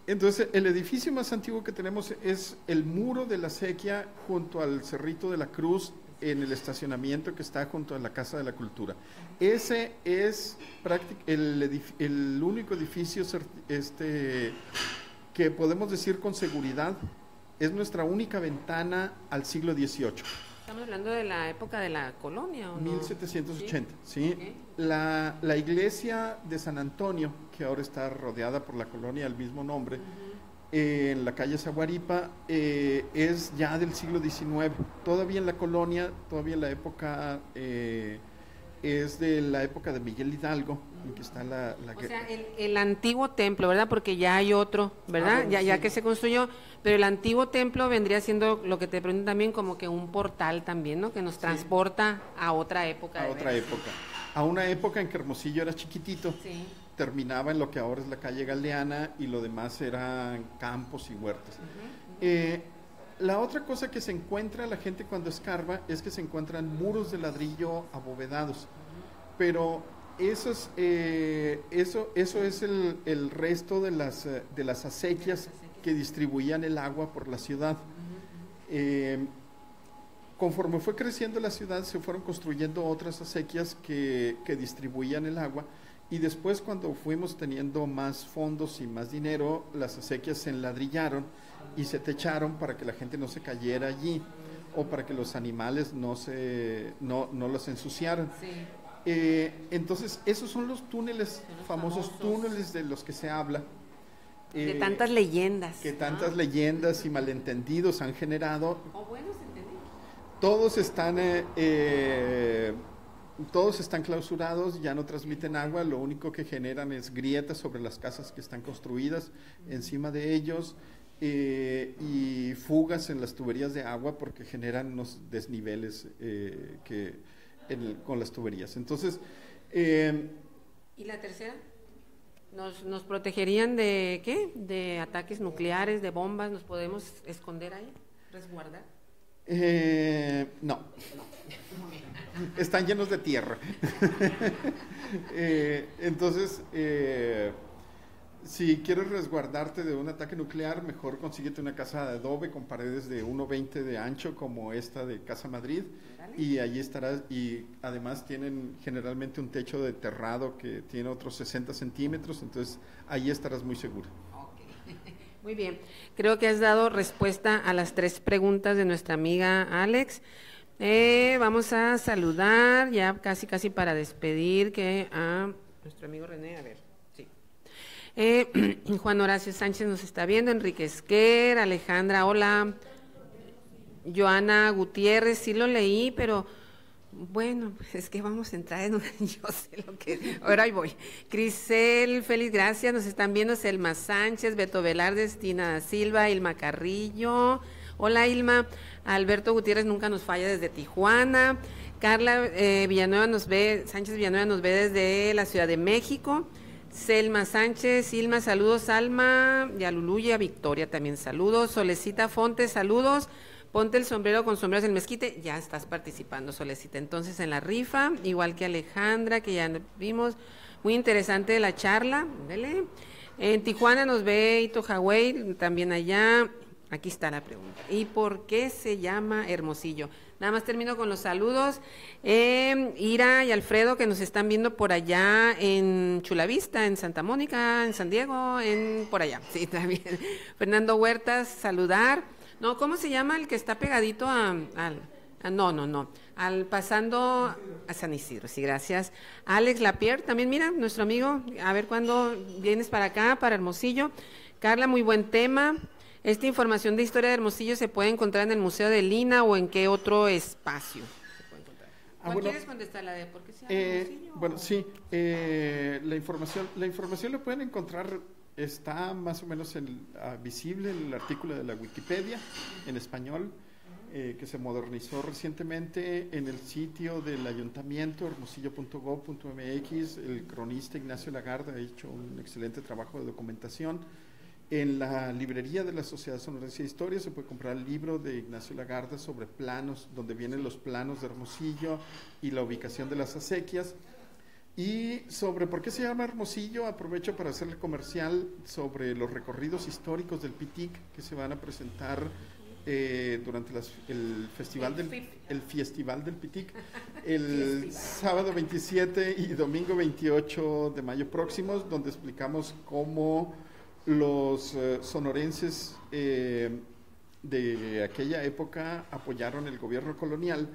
Speaker 2: Entonces, el edificio más antiguo que tenemos es el muro de la acequia junto al Cerrito de la Cruz, en el estacionamiento que está junto a la Casa de la Cultura. Ese es el único edificio que podemos decir con seguridad es nuestra única ventana al siglo XVIII.
Speaker 1: Estamos hablando de la época de la colonia, ¿o no?
Speaker 2: 1780, ¿sí?
Speaker 1: Okay.
Speaker 2: La iglesia de San Antonio, que ahora está rodeada por la colonia del mismo nombre, en la calle Zaguaripa, es ya del siglo XIX. Todavía en la colonia, todavía la época es de la época de Miguel Hidalgo, en que está
Speaker 1: o sea, el antiguo templo, ¿verdad? Porque ya hay otro, ¿verdad? Bueno, ya que se construyó, pero el antiguo templo vendría siendo lo que te pregunto también, como que un portal también, ¿no? Que nos transporta a otra época.
Speaker 2: A una época en que Hermosillo era chiquitito.
Speaker 1: Sí.
Speaker 2: Terminaba en lo que ahora es la calle Galeana y lo demás eran campos y huertas. La otra cosa que se encuentra la gente cuando escarba es que se encuentran muros de ladrillo abovedados, pero eso es el resto de las acequias que distribuían el agua por la ciudad. Conforme fue creciendo la ciudad, se fueron construyendo otras acequias que distribuían el agua. Y después, cuando fuimos teniendo más fondos y más dinero, las acequias se enladrillaron y se techaron para que la gente no se cayera allí o para que los animales no los ensuciaran.
Speaker 1: Sí.
Speaker 2: Entonces, esos son los túneles, famosos túneles de los que se habla.
Speaker 1: De tantas leyendas.
Speaker 2: Que tantas leyendas y malentendidos han generado.
Speaker 1: O buenos entendidos.
Speaker 2: Todos están clausurados, ya no transmiten agua, lo único que generan es grietas sobre las casas que están construidas encima de ellos, y fugas en las tuberías de agua porque generan unos desniveles con las tuberías. Entonces,
Speaker 1: ¿y la tercera? ¿Nos protegerían de qué? ¿De ataques nucleares, de bombas? ¿Nos podemos esconder ahí, resguardar?
Speaker 2: No. Están llenos de tierra. Entonces, si quieres resguardarte de un ataque nuclear, mejor consíguete una casa de adobe con paredes de 1,20 de ancho, como esta de Casa Madrid, y allí estarás. Y además tienen generalmente un techo de terrado que tiene otros 60 centímetros, entonces allí estarás muy seguro.
Speaker 1: Muy bien, creo que has dado respuesta a las 3 preguntas de nuestra amiga Alex. Vamos a saludar ya casi para despedir a nuestro amigo René, a ver, sí. Juan Horacio Sánchez nos está viendo, Enrique Esquer, Alejandra, hola. Joana Gutiérrez, sí lo leí, pero bueno, es que vamos a entrar en una, yo sé lo que, ahora ahí voy. Crisel, feliz gracias, nos están viendo Selma Sánchez, Beto Velarde, Tina Silva, Ilma Carrillo, hola Ilma, Alberto Gutiérrez nunca nos falla desde Tijuana, Carla Villanueva nos ve, Sánchez Villanueva nos ve desde la Ciudad de México, Selma Sánchez, Ilma, saludos, Alma, y a Lulú y a Victoria también saludos, Solecita Fontes, saludos. Ponte el sombrero con sombreros del mezquite, ya estás participando, Solecita. Entonces, en la rifa, igual que Alejandra, que ya vimos, muy interesante la charla, dele. En Tijuana nos ve Ito Hawái, también allá. Aquí está la pregunta. ¿Y por qué se llama Hermosillo? Nada más termino con los saludos. Ira y Alfredo, que nos están viendo por allá en Chulavista, en Santa Mónica, en San Diego, por allá. Sí, también. Fernando Huertas, saludar. No, ¿cómo se llama el que está pegadito al pasando a San Isidro? Sí, gracias. Alex Lapierre, también mira, nuestro amigo, a ver cuándo vienes para acá, para Hermosillo. Carla, muy buen tema. Esta información de historia de Hermosillo se puede encontrar en el Museo de Lina o en qué otro espacio se puede encontrar. ¿Cuál quieres contestar la de por qué se llama Hermosillo?
Speaker 2: Bueno, sí, la información la pueden encontrar. Está más o menos visible el artículo de la Wikipedia en español, que se modernizó recientemente en el sitio del ayuntamiento, hermosillo.gov.mx. El cronista Ignacio Lagarde ha hecho un excelente trabajo de documentación. En la librería de la Sociedad Sonorense de Historia se puede comprar el libro de Ignacio Lagarde sobre planos, donde vienen los planos de Hermosillo y la ubicación de las acequias. Y sobre por qué se llama Hermosillo, aprovecho para hacerle comercial sobre los recorridos históricos del PITIC que se van a presentar durante el festival del PITIC el sábado 27 y domingo 28 de mayo próximos, donde explicamos cómo los sonorenses de aquella época apoyaron el gobierno colonial.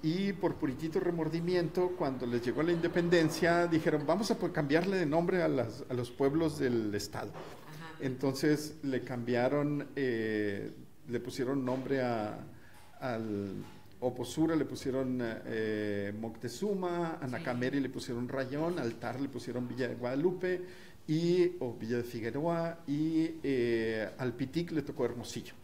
Speaker 2: Y por puritito remordimiento, cuando les llegó la independencia, dijeron, vamos a cambiarle de nombre a los pueblos del estado. Ajá. Entonces le cambiaron, le pusieron nombre al Oposura, le pusieron Moctezuma, a Nacameri le pusieron Rayón, al Tar le pusieron Villa de Guadalupe, o Villa de Figueroa, y al Pitic le tocó Hermosillo.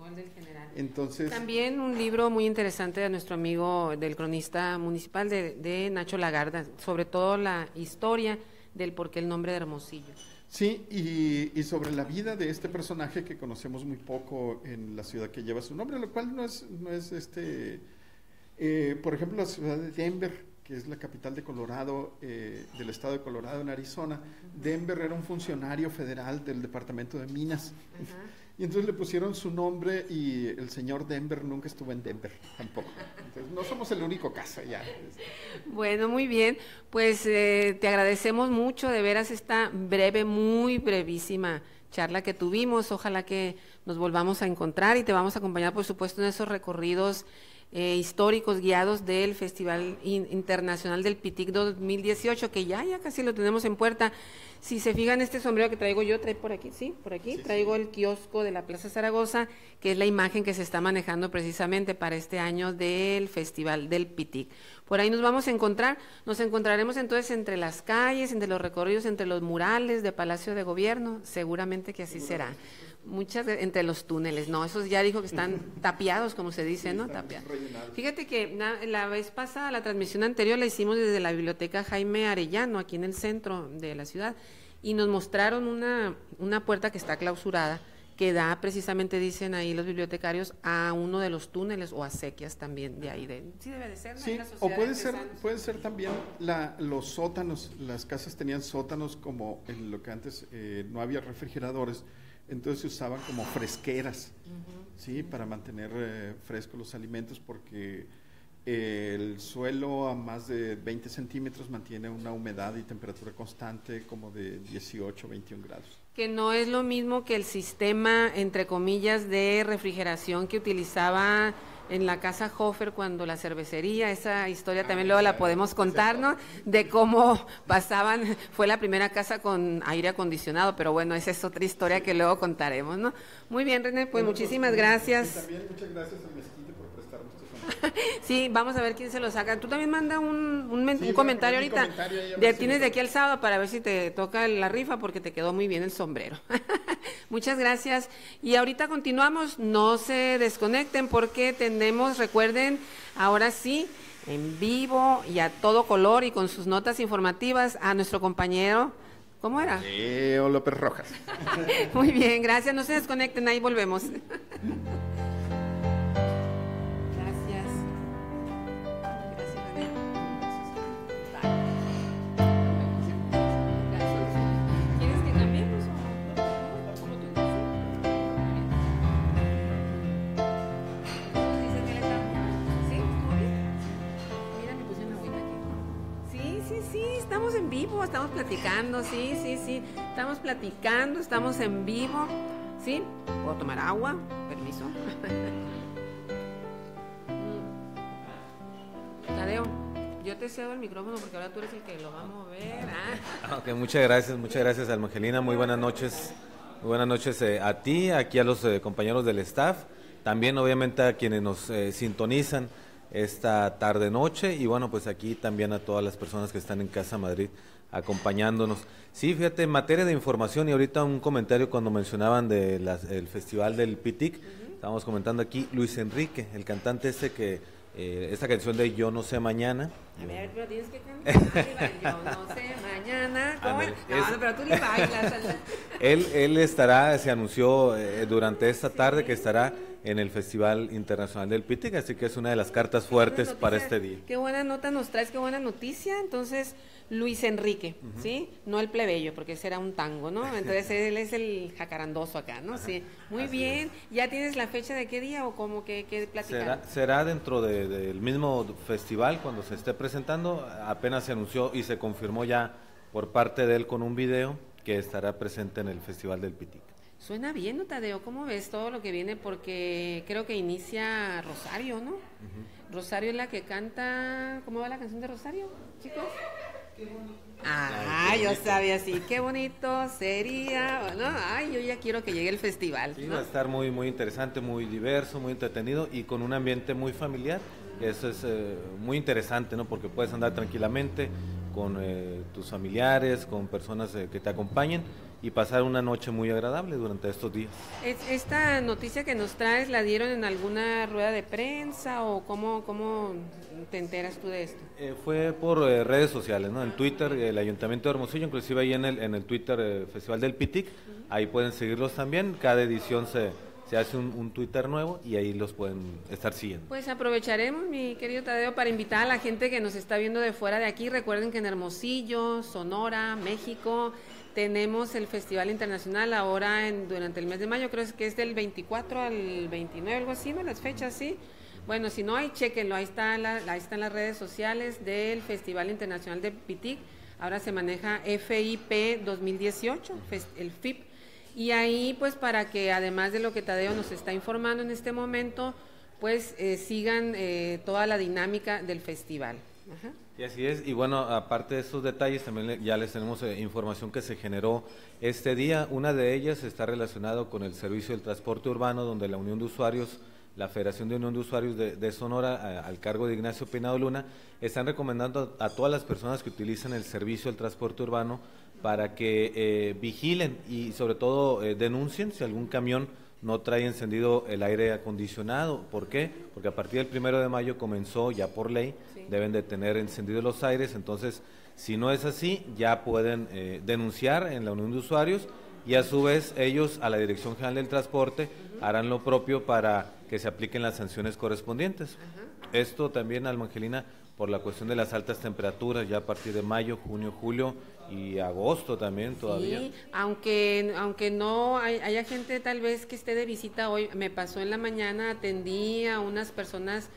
Speaker 1: Del general.
Speaker 2: Entonces,
Speaker 1: también un libro muy interesante de nuestro amigo del cronista municipal de Nacho Lagarda, sobre todo la historia del por qué el nombre de Hermosillo.
Speaker 2: Sí, y sobre la vida de este personaje que conocemos muy poco en la ciudad que lleva su nombre, lo cual no es por ejemplo, la ciudad de Denver, que es la capital de Colorado, del estado de Colorado en Arizona. Denver era un funcionario federal del Departamento de Minas. Y entonces le pusieron su nombre y el señor Denver nunca estuvo en Denver tampoco. Entonces no somos el único caso ya.
Speaker 1: Bueno, muy bien. Pues te agradecemos mucho de veras esta muy brevísima charla que tuvimos. Ojalá que nos volvamos a encontrar y te vamos a acompañar, por supuesto, en esos recorridos históricos guiados del Festival Internacional del PITIC 2018, que ya casi lo tenemos en puerta. Si se fijan, este sombrero que traigo yo, trae por aquí, sí, traigo el kiosco de la Plaza Zaragoza, que es la imagen que se está manejando precisamente para este año del Festival del PITIC. Por ahí nos vamos a encontrar, nos encontraremos entonces entre las calles, entre los recorridos, entre los murales de Palacio de Gobierno, seguramente que así será. Entre los túneles, no, esos ya dijo que están tapiados, como se dice, sí, ¿no? Tapiados. Fíjate que la vez pasada, la transmisión anterior la hicimos desde la Biblioteca Jaime Arellano, aquí en el centro de la ciudad, y nos mostraron una puerta que está clausurada, que da precisamente, dicen ahí los bibliotecarios, a uno de los túneles o acequias también de ahí. Sí debe de ser, ¿no?
Speaker 2: Sí, o puede ser también los sótanos. Las casas tenían sótanos, como en lo que antes no había refrigeradores, entonces se usaban como fresqueras, ¿sí? Para mantener frescos los alimentos, porque El suelo a más de 20 centímetros mantiene una humedad y temperatura constante como de 18, 21 grados.
Speaker 1: Que no es lo mismo que el sistema, entre comillas, de refrigeración que utilizaba en la casa Hofer cuando la cervecería, esa historia también luego la podemos contar, ¿no? De cómo pasaban, fue la primera casa con aire acondicionado, pero bueno, esa es otra historia que luego contaremos, ¿no? Muy bien, René, pues muchísimas gracias.
Speaker 2: Y también muchas gracias al Mezquite por prestarnos estos sonidos.
Speaker 1: Sí, vamos a ver quién se lo saca. Tú también manda un
Speaker 2: Sí,
Speaker 1: comentario
Speaker 2: un
Speaker 1: ahorita.
Speaker 2: comentario ahí, a ver si
Speaker 1: Tienes
Speaker 2: me
Speaker 1: de aquí al sábado para ver si te toca la rifa porque te quedó muy bien el sombrero. Muchas gracias. Y ahorita continuamos. No se desconecten porque tenemos, recuerden, ahora sí, en vivo y a todo color y con sus notas informativas a nuestro compañero. ¿Cómo era?
Speaker 2: Leo López Rojas.
Speaker 1: Muy bien, gracias. No se desconecten, ahí volvemos. Estamos en vivo, estamos platicando, sí, estamos platicando, estamos en vivo, ¿sí? ¿Puedo tomar agua? Permiso. Tadeo, yo te cedo el micrófono porque ahora tú eres el que lo va a mover.
Speaker 3: Okay, muchas gracias, Alma Angelina, muy buenas noches a ti, aquí a los compañeros del staff, también obviamente a quienes nos sintonizan esta tarde-noche y bueno, pues aquí también a todas las personas que están en Casa Madrid acompañándonos. Sí, fíjate, en materia de información y ahorita un comentario cuando mencionaban el festival del Pitic, estábamos comentando aquí Luis Enrique, el cantante que esta canción de Yo no sé mañana.
Speaker 1: A ver, pero tienes que cantar, Yo no sé mañana, ¿cómo? No, pero tú le bailas.
Speaker 3: Él estará, se anunció durante esta tarde que estará en el Festival Internacional del Pitic, así que es una de las cartas fuertes para este día.
Speaker 1: Qué buena nota nos traes, qué buena noticia. Entonces, Luis Enrique, ¿sí? No el plebeyo, porque ese era un tango, ¿no? Entonces, él es el jacarandoso acá, ¿no? Sí, muy bien. ¿Ya tienes la fecha de qué día o cómo que platicar?
Speaker 3: Será dentro del mismo festival cuando se esté presentando, apenas se anunció y se confirmó ya por parte de él con un video que estará presente en el Festival del Pitic.
Speaker 1: Suena bien, ¿no, Tadeo? ¿Cómo ves todo lo que viene? Porque creo que inicia Rosario, ¿no? Rosario es la que canta... ¿Cómo va la canción de Rosario, chicos? Qué bonito. Yo sabía, sí, qué bonito sería, ¿no? Ay, yo ya quiero que llegue el festival,
Speaker 3: sí,
Speaker 1: ¿no?
Speaker 3: Va a estar muy, muy interesante, muy diverso, muy entretenido y con un ambiente muy familiar. Eso es muy interesante, ¿no? Porque puedes andar tranquilamente con tus familiares, con personas que te acompañen y pasar una noche muy agradable durante estos días.
Speaker 1: ¿Esta noticia que nos traes la dieron en alguna rueda de prensa o cómo te enteras tú de esto?
Speaker 3: Fue por redes sociales, ¿no? En Twitter, el Ayuntamiento de Hermosillo, inclusive ahí en el Twitter Festival del Pitic, ahí pueden seguirlos también, cada edición se hace un Twitter nuevo y ahí los pueden estar siguiendo.
Speaker 1: Pues aprovecharemos, mi querido Tadeo, para invitar a la gente que nos está viendo de fuera de aquí. Recuerden que en Hermosillo, Sonora, México, tenemos el Festival Internacional ahora durante el mes de mayo, creo que es del 24 al 29, algo así, ¿no? Las fechas, sí. Bueno, si no hay, chéquenlo, ahí están las redes sociales del Festival Internacional de Pitic. Ahora se maneja FIP 2018, el FIP. Y ahí, pues, para que además de lo que Tadeo nos está informando en este momento, pues sigan toda la dinámica del festival. Ajá.
Speaker 3: Y así es, y bueno, aparte de estos detalles, también ya les tenemos información que se generó este día. Una de ellas está relacionada con el servicio del transporte urbano, donde la Unión de Usuarios, la Federación de Unión de Usuarios de Sonora, al cargo de Ignacio Peinado Luna, están recomendando a todas las personas que utilizan el servicio del transporte urbano para que vigilen y sobre todo denuncien si algún camión no trae encendido el aire acondicionado. ¿Por qué? Porque a partir del 1 de mayo comenzó ya por ley, deben de tener encendidos los aires, entonces si no es así ya pueden denunciar en la Unión de Usuarios y a su vez ellos a la Dirección General del Transporte harán lo propio para que se apliquen las sanciones correspondientes. Esto también, Alma Angelina, por la cuestión de las altas temperaturas ya a partir de mayo, junio, julio y agosto también todavía.
Speaker 1: Sí, aunque no haya gente tal vez que esté de visita hoy, me pasó en la mañana, atendí a unas personas,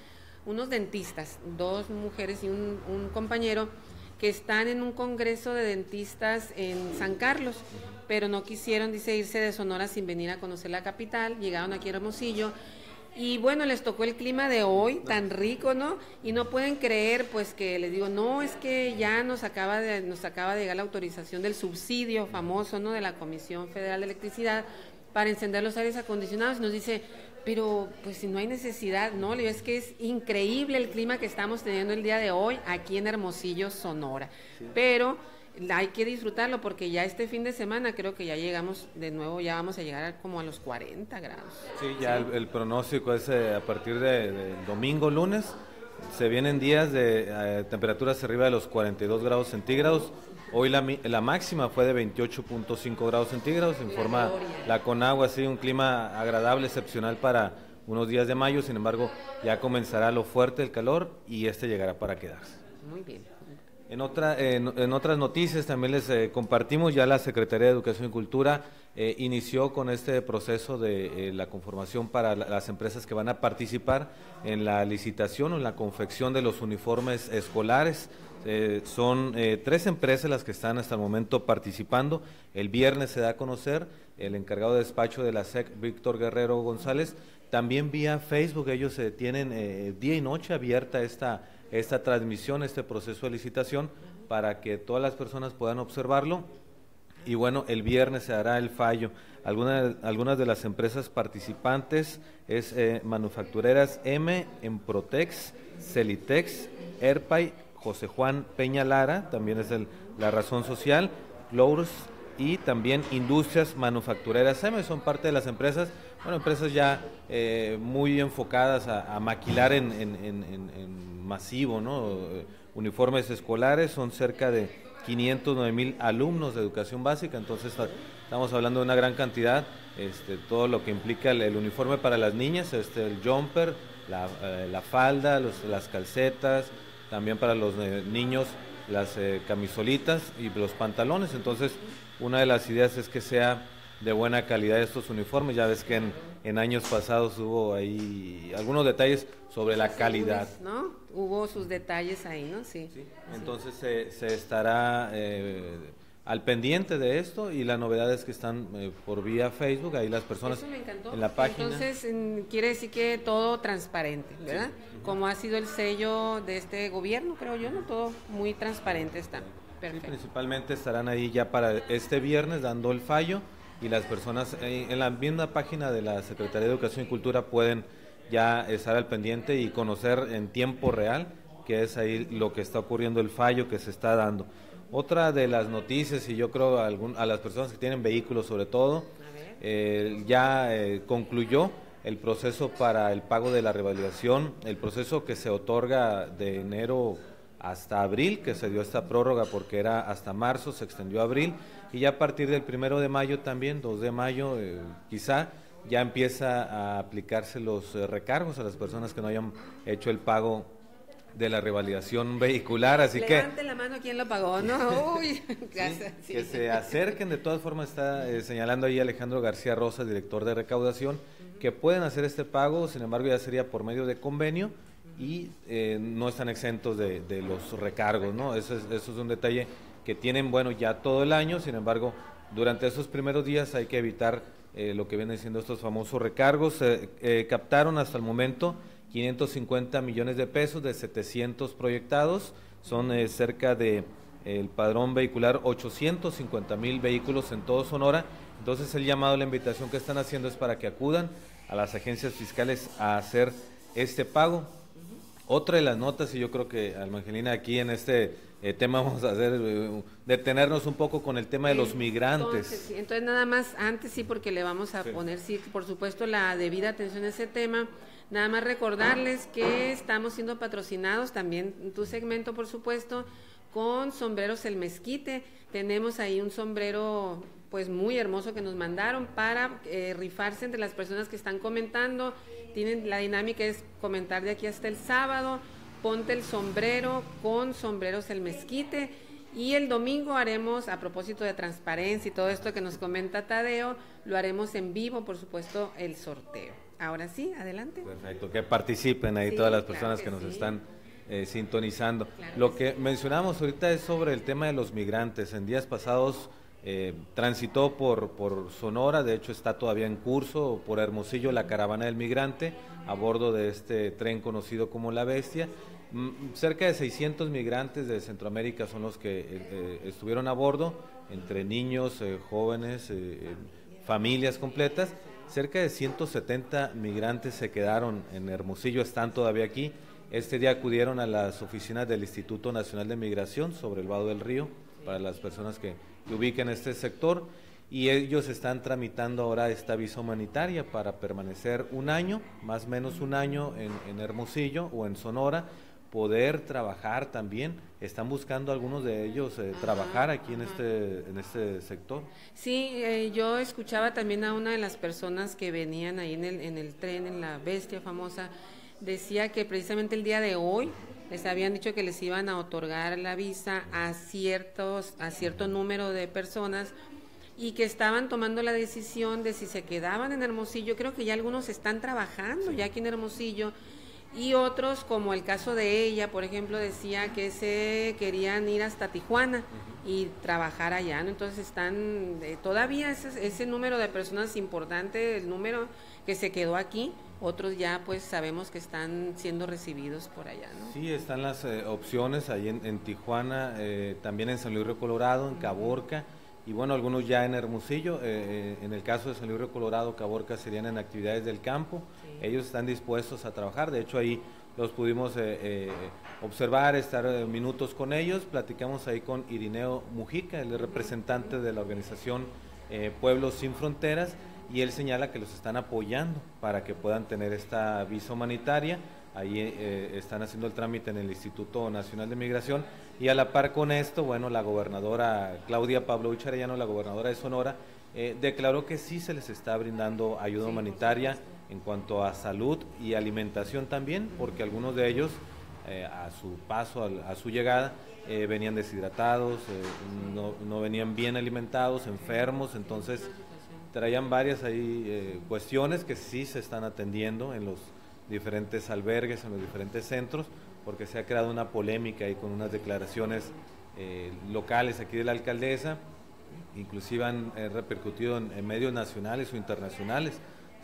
Speaker 1: unos dentistas, 2 mujeres y un compañero, que están en un congreso de dentistas en San Carlos, pero no quisieron, dice, irse de Sonora sin venir a conocer la capital, llegaron aquí a Hermosillo, y bueno, les tocó el clima de hoy, tan rico, ¿no? Y no pueden creer, pues, que les digo, no, es que ya nos acaba de llegar la autorización del subsidio famoso, ¿no?, de la Comisión Federal de Electricidad para encender los aires acondicionados, y nos dice, pero pues si no hay necesidad, no, le digo, es que es increíble el clima que estamos teniendo el día de hoy aquí en Hermosillo, Sonora, sí. Pero hay que disfrutarlo porque ya este fin de semana creo que ya llegamos de nuevo, ya vamos a llegar como a los 40 grados.
Speaker 3: Sí, ya ¿sí? El pronóstico es a partir de domingo, lunes, se vienen días de temperaturas arriba de los 42 grados centígrados. Hoy la máxima fue de 28.5 grados centígrados, informa la Conagua, sí, un clima agradable, excepcional para unos días de mayo, sin embargo, ya comenzará lo fuerte el calor y llegará para quedarse.
Speaker 1: Muy bien.
Speaker 3: En otras noticias también les compartimos, ya la Secretaría de Educación y Cultura inició con este proceso de la conformación para las empresas que van a participar en la licitación o en la confección de los uniformes escolares. Son 3 empresas las que están hasta el momento participando. El viernes se da a conocer el encargado de despacho de la SEC, Víctor Guerrero González. También vía Facebook, ellos tienen día y noche abierta esta transmisión, este proceso de licitación, para que todas las personas puedan observarlo. Y bueno, el viernes se hará el fallo. Algunas de las empresas participantes es Manufactureras M, Emprotex, Celitex, Erpay, José Juan Peña Lara, también es la razón social, Lourdes, y también Industrias Manufactureras M, son parte de las empresas, bueno, empresas ya muy enfocadas a maquilar en masivo, ¿no? Uniformes escolares, son cerca de 509,000 alumnos de educación básica, entonces estamos hablando de una gran cantidad, todo lo que implica el uniforme para las niñas, el jumper, la falda, las calcetas, también para los niños las camisolitas y los pantalones. Entonces, una de las ideas es que sea de buena calidad estos uniformes. Ya ves que en años pasados hubo ahí algunos detalles sobre la calidad,
Speaker 1: ¿no? Hubo sus detalles ahí, ¿no? Sí.
Speaker 3: Sí. Entonces se estará al pendiente de esto, y la novedad es que están por vía Facebook, ahí las personas en la página.
Speaker 1: Entonces quiere decir que todo transparente, ¿verdad? Sí. Como ha sido el sello de este gobierno, creo yo, ¿no? Todo muy transparente está. Perfecto.
Speaker 3: Sí, principalmente estarán ahí ya para este viernes dando el fallo, y las personas en la misma página de la Secretaría de Educación y Cultura pueden ya estar al pendiente y conocer en tiempo real qué es ahí lo que está ocurriendo, el fallo que se está dando. Otra de las noticias, y yo creo a las personas que tienen vehículos sobre todo, ya concluyó el proceso para el pago de la revalidación, el proceso que se otorga de enero hasta abril, que se dio esta prórroga porque era hasta marzo, se extendió a abril, y ya a partir del 1 de mayo también, 2 de mayo quizá, ya empieza a aplicarse los recargos a las personas que no hayan hecho el pago de la revalidación vehicular, así que
Speaker 1: levante la mano quien lo pagó, ¿no? Uy,
Speaker 3: sí, sí. Que se acerquen. De todas formas está señalando ahí Alejandro García Rosa, director de recaudación, que pueden hacer este pago, sin embargo ya sería por medio de convenio y no están exentos de los recargos, ¿no? Eso es un detalle que tienen, bueno, ya todo el año, sin embargo durante esos primeros días hay que evitar lo que vienen siendo estos famosos recargos. Captaron hasta el momento 550 millones de pesos de 700 proyectados, son cerca de el padrón vehicular 850,000 vehículos en todo Sonora. Entonces el llamado, la invitación que están haciendo es para que acudan a las agencias fiscales a hacer este pago. Otra de las notas, y yo creo que Alma Angelina aquí en este tema vamos a hacer, detenernos un poco con el tema de los migrantes.
Speaker 1: Entonces nada más, antes sí, porque le vamos a poner, sí, por supuesto, la debida atención a ese tema. Nada más recordarles que estamos siendo patrocinados también, en tu segmento, por supuesto, con Sombreros El Mezquite. Tenemos ahí un sombrero pues muy hermoso que nos mandaron para rifarse entre las personas que están comentando. La dinámica es comentar de aquí hasta el sábado, ponte el sombrero con Sombreros El Mezquite, y el domingo haremos, a propósito de transparencia y todo esto que nos comenta Tadeo, lo haremos en vivo, por supuesto, el sorteo. Ahora sí, adelante.
Speaker 3: Perfecto, que participen ahí
Speaker 1: Sí,
Speaker 3: todas las
Speaker 1: claro
Speaker 3: personas
Speaker 1: que
Speaker 3: que nos
Speaker 1: sí.
Speaker 3: están sintonizando.
Speaker 1: Claro
Speaker 3: Lo
Speaker 1: que
Speaker 3: que mencionamos ahorita es sobre el tema de los migrantes. En días pasados transitó por Sonora, de hecho está todavía en curso, por Hermosillo, la caravana del migrante, a bordo de este tren conocido como La Bestia. Cerca de 600 migrantes de Centroamérica son los que estuvieron a bordo, entre niños, jóvenes, familias completas. Cerca de 170 migrantes se quedaron en Hermosillo, están todavía aquí. Este día acudieron a las oficinas del Instituto Nacional de Migración sobre el Vado del Río, para las personas que ubiquen este sector, y ellos están tramitando ahora esta visa humanitaria para permanecer un año, más o menos un año en Hermosillo o en Sonora, poder trabajar también. Están buscando algunos de ellos trabajar aquí en este sector.
Speaker 1: Sí, yo escuchaba también a una de las personas que venían ahí en el tren, en La Bestia famosa, decía que precisamente el día de hoy les habían dicho que les iban a otorgar la visa a cierto número de personas y que estaban tomando la decisión de si se quedaban en Hermosillo. Creo que ya algunos están trabajando ya aquí en Hermosillo, y otros, como el caso de ella, por ejemplo, decía que se querían ir hasta Tijuana y trabajar allá, ¿no? Entonces están todavía ese número de personas importante, el número que se quedó aquí. Otros ya pues sabemos que están siendo recibidos por allá, ¿no?
Speaker 3: Sí, están las opciones ahí en Tijuana, también en San Luis Río Colorado, en Caborca, y bueno, algunos ya en Hermosillo. En el caso de San Luis Río Colorado, Caborca serían en actividades del campo. Sí. Ellos están dispuestos a trabajar, de hecho ahí los pudimos observar, estar minutos con ellos. Platicamos ahí con Irineo Mujica, el representante de la organización Pueblos Sin Fronteras, y él señala que los están apoyando para que puedan tener esta visa humanitaria. Ahí están haciendo el trámite en el Instituto Nacional de Migración, y a la par con esto, bueno, la gobernadora Claudia Pavlovich Arellano, la gobernadora de Sonora, declaró que sí se les está brindando ayuda humanitaria en cuanto a salud y alimentación también, porque algunos de ellos a su paso, a su llegada, venían deshidratados, no venían bien alimentados, enfermos. Entonces traían varias ahí cuestiones que sí se están atendiendo en los diferentes albergues, en los diferentes centros, porque se ha creado una polémica ahí con unas declaraciones locales aquí de la alcaldesa, inclusive han repercutido en medios nacionales o internacionales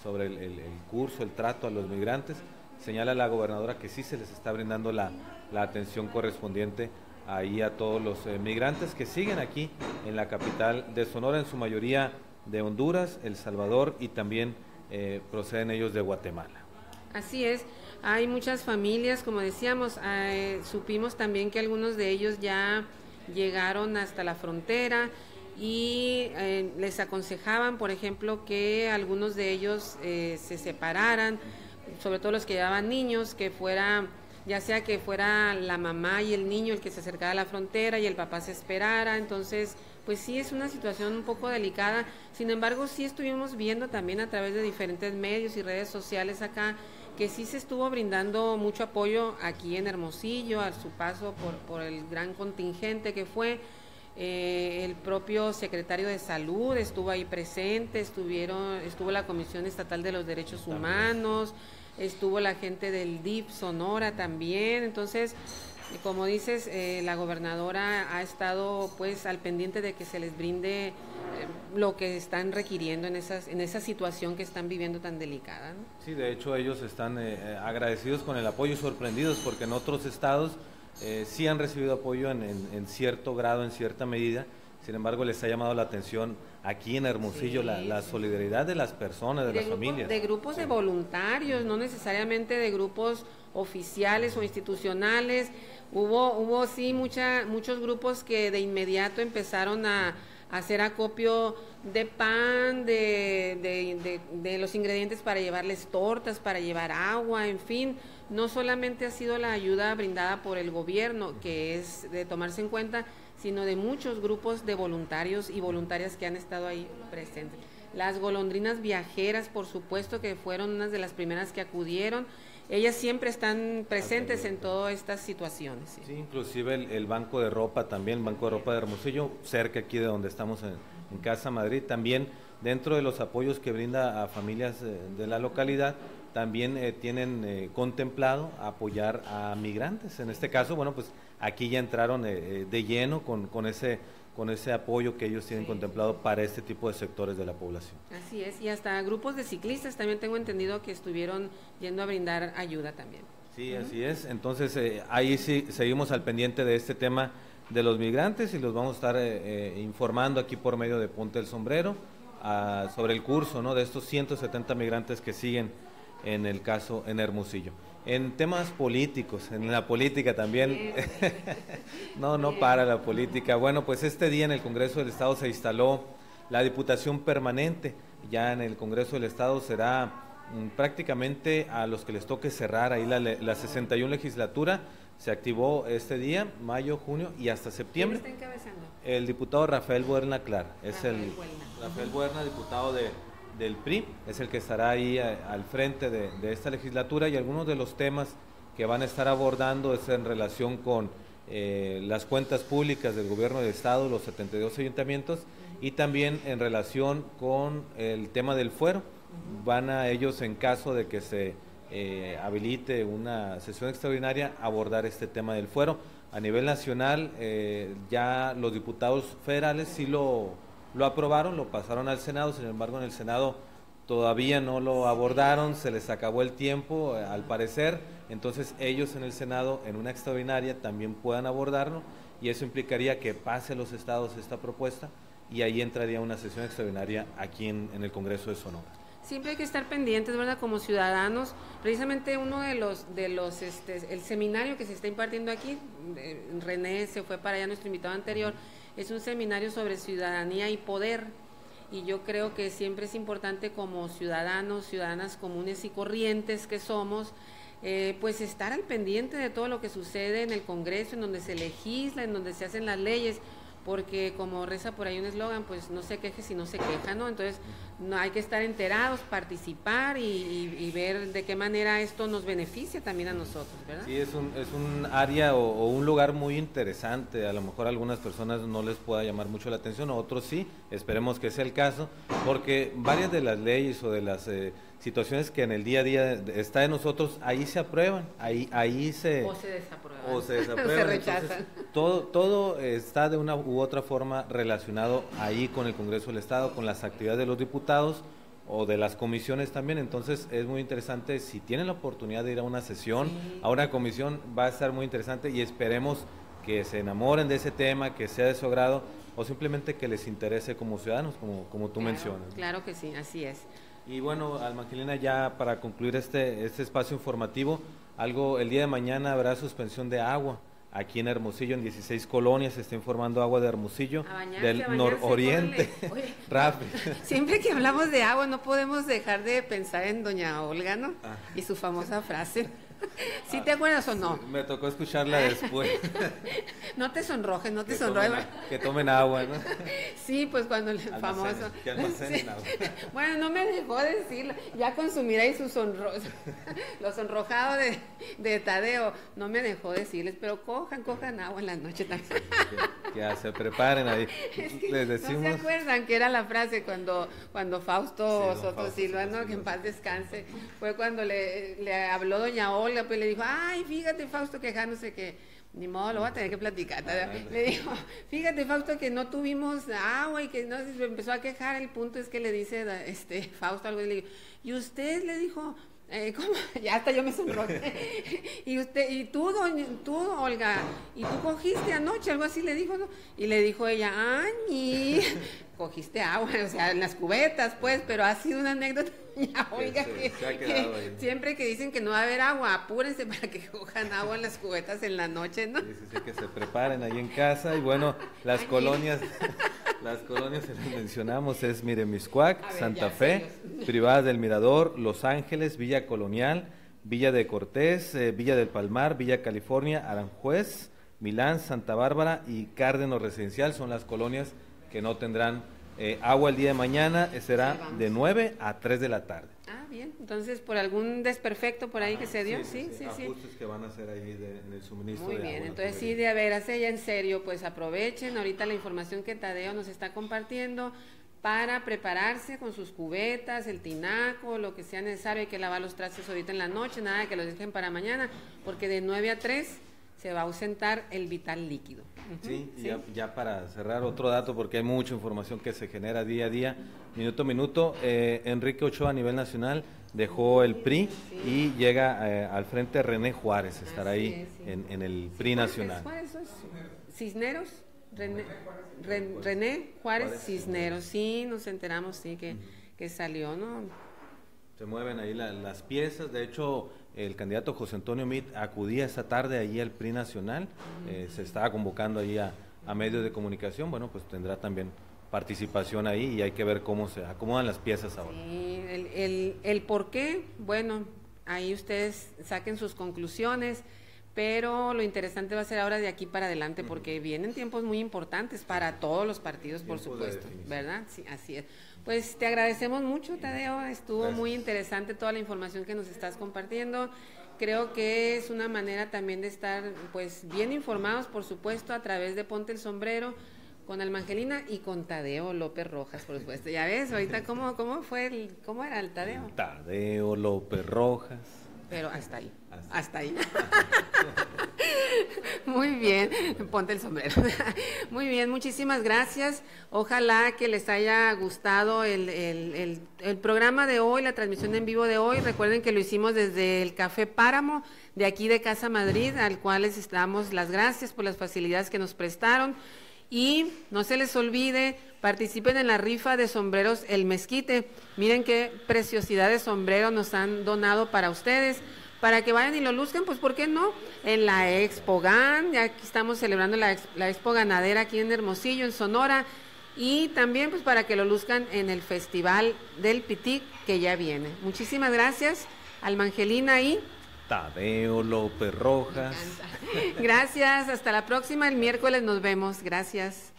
Speaker 3: sobre el curso, el trato a los migrantes. Señala la gobernadora que sí se les está brindando la atención correspondiente ahí a todos los migrantes que siguen aquí en la capital de Sonora, en su mayoría de Honduras, El Salvador, y también proceden ellos de Guatemala.
Speaker 1: Así es, hay muchas familias, como decíamos, supimos también que algunos de ellos ya llegaron hasta la frontera y les aconsejaban, por ejemplo, que algunos de ellos se separaran, sobre todo los que llevaban niños, que fuera, ya sea que fuera la mamá y el niño el que se acercara a la frontera y el papá se esperara. Entonces, pues sí es una situación un poco delicada. Sin embargo, sí estuvimos viendo también a través de diferentes medios y redes sociales acá que sí se estuvo brindando mucho apoyo aquí en Hermosillo a su paso por el gran contingente que fue. El propio secretario de Salud estuvo ahí presente, estuvo la Comisión Estatal de los Derechos Humanos, estuvo la gente del DIF Sonora también. Entonces, como dices, la gobernadora ha estado pues al pendiente de que se les brinde lo que están requiriendo en esa situación que están viviendo tan delicada, ¿no?
Speaker 3: Sí, de hecho ellos están agradecidos con el apoyo y sorprendidos porque en otros estados sí han recibido apoyo en cierto grado, en cierta medida. Sin embargo, les ha llamado la atención aquí en Hermosillo la solidaridad de las personas, de las familias.
Speaker 1: De grupos de voluntarios, no necesariamente de grupos oficiales o institucionales. Hubo sí muchos grupos que de inmediato empezaron a hacer acopio de pan, de los ingredientes para llevarles tortas, para llevar agua, en fin. No solamente ha sido la ayuda brindada por el gobierno, que es de tomarse en cuenta, sino de muchos grupos de voluntarios y voluntarias que han estado ahí presentes. Las golondrinas viajeras, por supuesto, que fueron unas de las primeras que acudieron. Ellas siempre están presentes en todas estas situaciones. Sí,
Speaker 3: sí, inclusive el banco de ropa también, el banco de ropa de Hermosillo, cerca aquí de donde estamos en Casa Madrid, también dentro de los apoyos que brinda a familias de la localidad, también tienen contemplado apoyar a migrantes. En este caso, bueno, pues aquí ya entraron de lleno con ese apoyo que ellos tienen contemplado para este tipo de sectores de la población.
Speaker 1: Así es, y hasta grupos de ciclistas también tengo entendido que estuvieron yendo a brindar ayuda también.
Speaker 3: Sí, así es. Entonces, ahí sí seguimos al pendiente de este tema de los migrantes y los vamos a estar informando aquí por medio de Ponte el Sombrero sobre el curso, ¿no?, de estos 170 migrantes que siguen en el caso en Hermosillo. En temas políticos, en la política también, no para la política. Bueno, pues este día en el Congreso del Estado se instaló la Diputación Permanente. Ya en el Congreso del Estado será prácticamente a los que les toque cerrar ahí la 61 legislatura. Se activó este día, mayo, junio y hasta septiembre.
Speaker 1: ¿Quién está encabezando?
Speaker 3: El diputado Rafael Buerna Clar, Rafael Buerna, diputado del PRI, es el que estará ahí al frente de esta legislatura, y algunos de los temas que van a estar abordando es en relación con las cuentas públicas del gobierno del estado, los 72 ayuntamientos, y también en relación con el tema del fuero. Van a ellos, en caso de que se habilite una sesión extraordinaria, abordar este tema del fuero. A nivel nacional, ya los diputados federales sí lo aprobaron, lo pasaron al Senado. Sin embargo, en el Senado todavía no lo abordaron, se les acabó el tiempo, al parecer. Entonces ellos en el Senado, en una extraordinaria, también puedan abordarlo, y eso implicaría que pase a los estados esta propuesta, y ahí entraría una sesión extraordinaria aquí en el Congreso de Sonora.
Speaker 1: Siempre hay que estar pendientes, ¿verdad?, como ciudadanos. Precisamente uno de los el seminario que se está impartiendo aquí, René se fue para allá, nuestro invitado anterior, es un seminario sobre ciudadanía y poder, y yo creo que siempre es importante, como ciudadanos, ciudadanas comunes y corrientes que somos, pues estar al pendiente de todo lo que sucede en el Congreso, en donde se legisla, en donde se hacen las leyes, porque como reza por ahí un eslogan, pues no se queje si no se queja, ¿no? Entonces no hay que estar enterados, participar y ver de qué manera esto nos beneficia también a nosotros, ¿verdad?
Speaker 3: Sí, es un área o un lugar muy interesante. A lo mejor a algunas personas no les pueda llamar mucho la atención, a otros sí, esperemos que sea el caso, porque varias de las leyes o de las situaciones que en el día a día está de nosotros, ahí se aprueban, ahí se...
Speaker 1: O se desaprueban.
Speaker 3: O se desaprueban.
Speaker 1: Se rechazan.
Speaker 3: Entonces, todo está de una u otra forma relacionado ahí con el Congreso del Estado, con las actividades de los diputados o de las comisiones también. Entonces es muy interesante, si tienen la oportunidad de ir a una sesión, sí, a una comisión, va a estar muy interesante, y esperemos que se enamoren de ese tema, que sea de su agrado, o simplemente que les interese como ciudadanos, como tú mencionas.
Speaker 1: Claro que sí, así es.
Speaker 3: Y bueno, Alma Angelina, ya para concluir este espacio informativo, el día de mañana habrá suspensión de agua aquí en Hermosillo, en 16 colonias. Se está informando Agua de Hermosillo, del nororiente. Rápido.
Speaker 1: Siempre que hablamos de agua no podemos dejar de pensar en doña Olga, ¿no? Y su famosa frase. ¿Sí te acuerdas o no?
Speaker 3: Me tocó escucharla después.
Speaker 1: No te sonrojes, no te
Speaker 3: que
Speaker 1: sonrojes.
Speaker 3: Que tomen agua, ¿no?
Speaker 1: Sí, pues cuando el famoso...
Speaker 3: Que almacenen
Speaker 1: sí.
Speaker 3: agua.
Speaker 1: Bueno, no me dejó decirlo. Ya consumirá y lo sonrojado de Tadeo. No me dejó decirles, pero cojan agua en la noche también.
Speaker 3: Que se preparen ahí.
Speaker 1: Es que
Speaker 3: Les decimos...
Speaker 1: ¿no se acuerdan que era la frase cuando Fausto Soto Silva, ¿no?, que en paz descanse? Fue cuando le habló doña Olga, pues le dijo, ay, fíjate, Fausto, quejándose que, ni modo, lo voy a tener que platicar. Le dijo, fíjate, Fausto, que no tuvimos agua y que no, se empezó a quejar. El punto es que le dice Fausto algo, y le dijo, y usted, le dijo, ¿cómo? Ya hasta yo me sonrojé. y tú, Olga, y tú cogiste anoche, algo así le dijo, ¿no? Y le dijo ella, Ani, cogiste agua, o sea, en las cubetas, pues, pero ha sido una anécdota, Olga, que siempre que dicen que no va a haber agua, apúrense para que cojan agua en las cubetas en la noche, ¿no?
Speaker 3: Sí, que se preparen ahí en casa. Y bueno, las colonias se las mencionamos, es Miremiscuac, Santa Fe, Privadas del Mirador, Los Ángeles, Villa Colonial, Villa de Cortés, Villa del Palmar, Villa California, Aranjuez, Milán, Santa Bárbara y Cárdeno Residencial. Son las colonias que no tendrán agua el día de mañana. Será de 9 a 3 de la tarde.
Speaker 1: Bien, entonces por algún desperfecto por ahí que se dio, sí.
Speaker 3: Ajustes que van a hacer ahí en el suministro.
Speaker 1: Muy
Speaker 3: de
Speaker 1: bien,
Speaker 3: agua.
Speaker 1: entonces sí, ya en serio, pues aprovechen ahorita la información que Tadeo nos está compartiendo para prepararse con sus cubetas, el tinaco, lo que sea necesario. Hay que lavar los trastes ahorita en la noche, nada de que los dejen para mañana, porque de 9 a 3 se va a ausentar el vital líquido.
Speaker 3: Sí, sí. Ya para cerrar otro dato, porque hay mucha información que se genera día a día, minuto a minuto. Enrique Ochoa a nivel nacional dejó el PRI y llega al frente René Juárez, estará ahí en el PRI nacional.
Speaker 1: ¿Cuáles son? ¿Cisneros? René Juárez Cisneros, sí, nos enteramos, sí, que salió, ¿no?
Speaker 3: Se mueven ahí las piezas. De hecho, el candidato José Antonio Meade acudía esta tarde allí al PRI nacional, se estaba convocando ahí a medios de comunicación. Bueno, pues tendrá también participación ahí y hay que ver cómo se acomodan las piezas ahora.
Speaker 1: Sí, el por qué, bueno, ahí ustedes saquen sus conclusiones, pero lo interesante va a ser ahora de aquí para adelante, porque vienen tiempos muy importantes para todos los partidos, por supuesto, ¿verdad? Sí, así es. Pues te agradecemos mucho, Tadeo, estuvo muy interesante toda la información que nos estás compartiendo. Creo que es una manera también de estar pues bien informados, por supuesto, a través de Ponte el Sombrero, con Alma Angelina y con Tadeo López Rojas, por supuesto. Ya ves, ahorita cómo era el Tadeo.
Speaker 3: Tadeo López Rojas.
Speaker 1: Pero hasta ahí. Muy bien, ponte el sombrero. Muy bien, muchísimas gracias. Ojalá que les haya gustado el programa de hoy, la transmisión en vivo de hoy. Recuerden que lo hicimos desde el Café Páramo, de aquí de Casa Madrid, al cual les damos las gracias por las facilidades que nos prestaron. Y no se les olvide, participen en la rifa de sombreros El Mezquite. Miren qué preciosidad de sombrero nos han donado para ustedes, para que vayan y lo luzcan, pues ¿por qué no? En la Expo GAN, ya aquí estamos celebrando la Expo Ganadera aquí en Hermosillo, en Sonora, y también pues para que lo luzcan en el Festival del Pitic que ya viene. Muchísimas gracias, Alma Angelina y
Speaker 3: Tadeo López Rojas.
Speaker 1: Gracias, hasta la próxima, el miércoles nos vemos, gracias.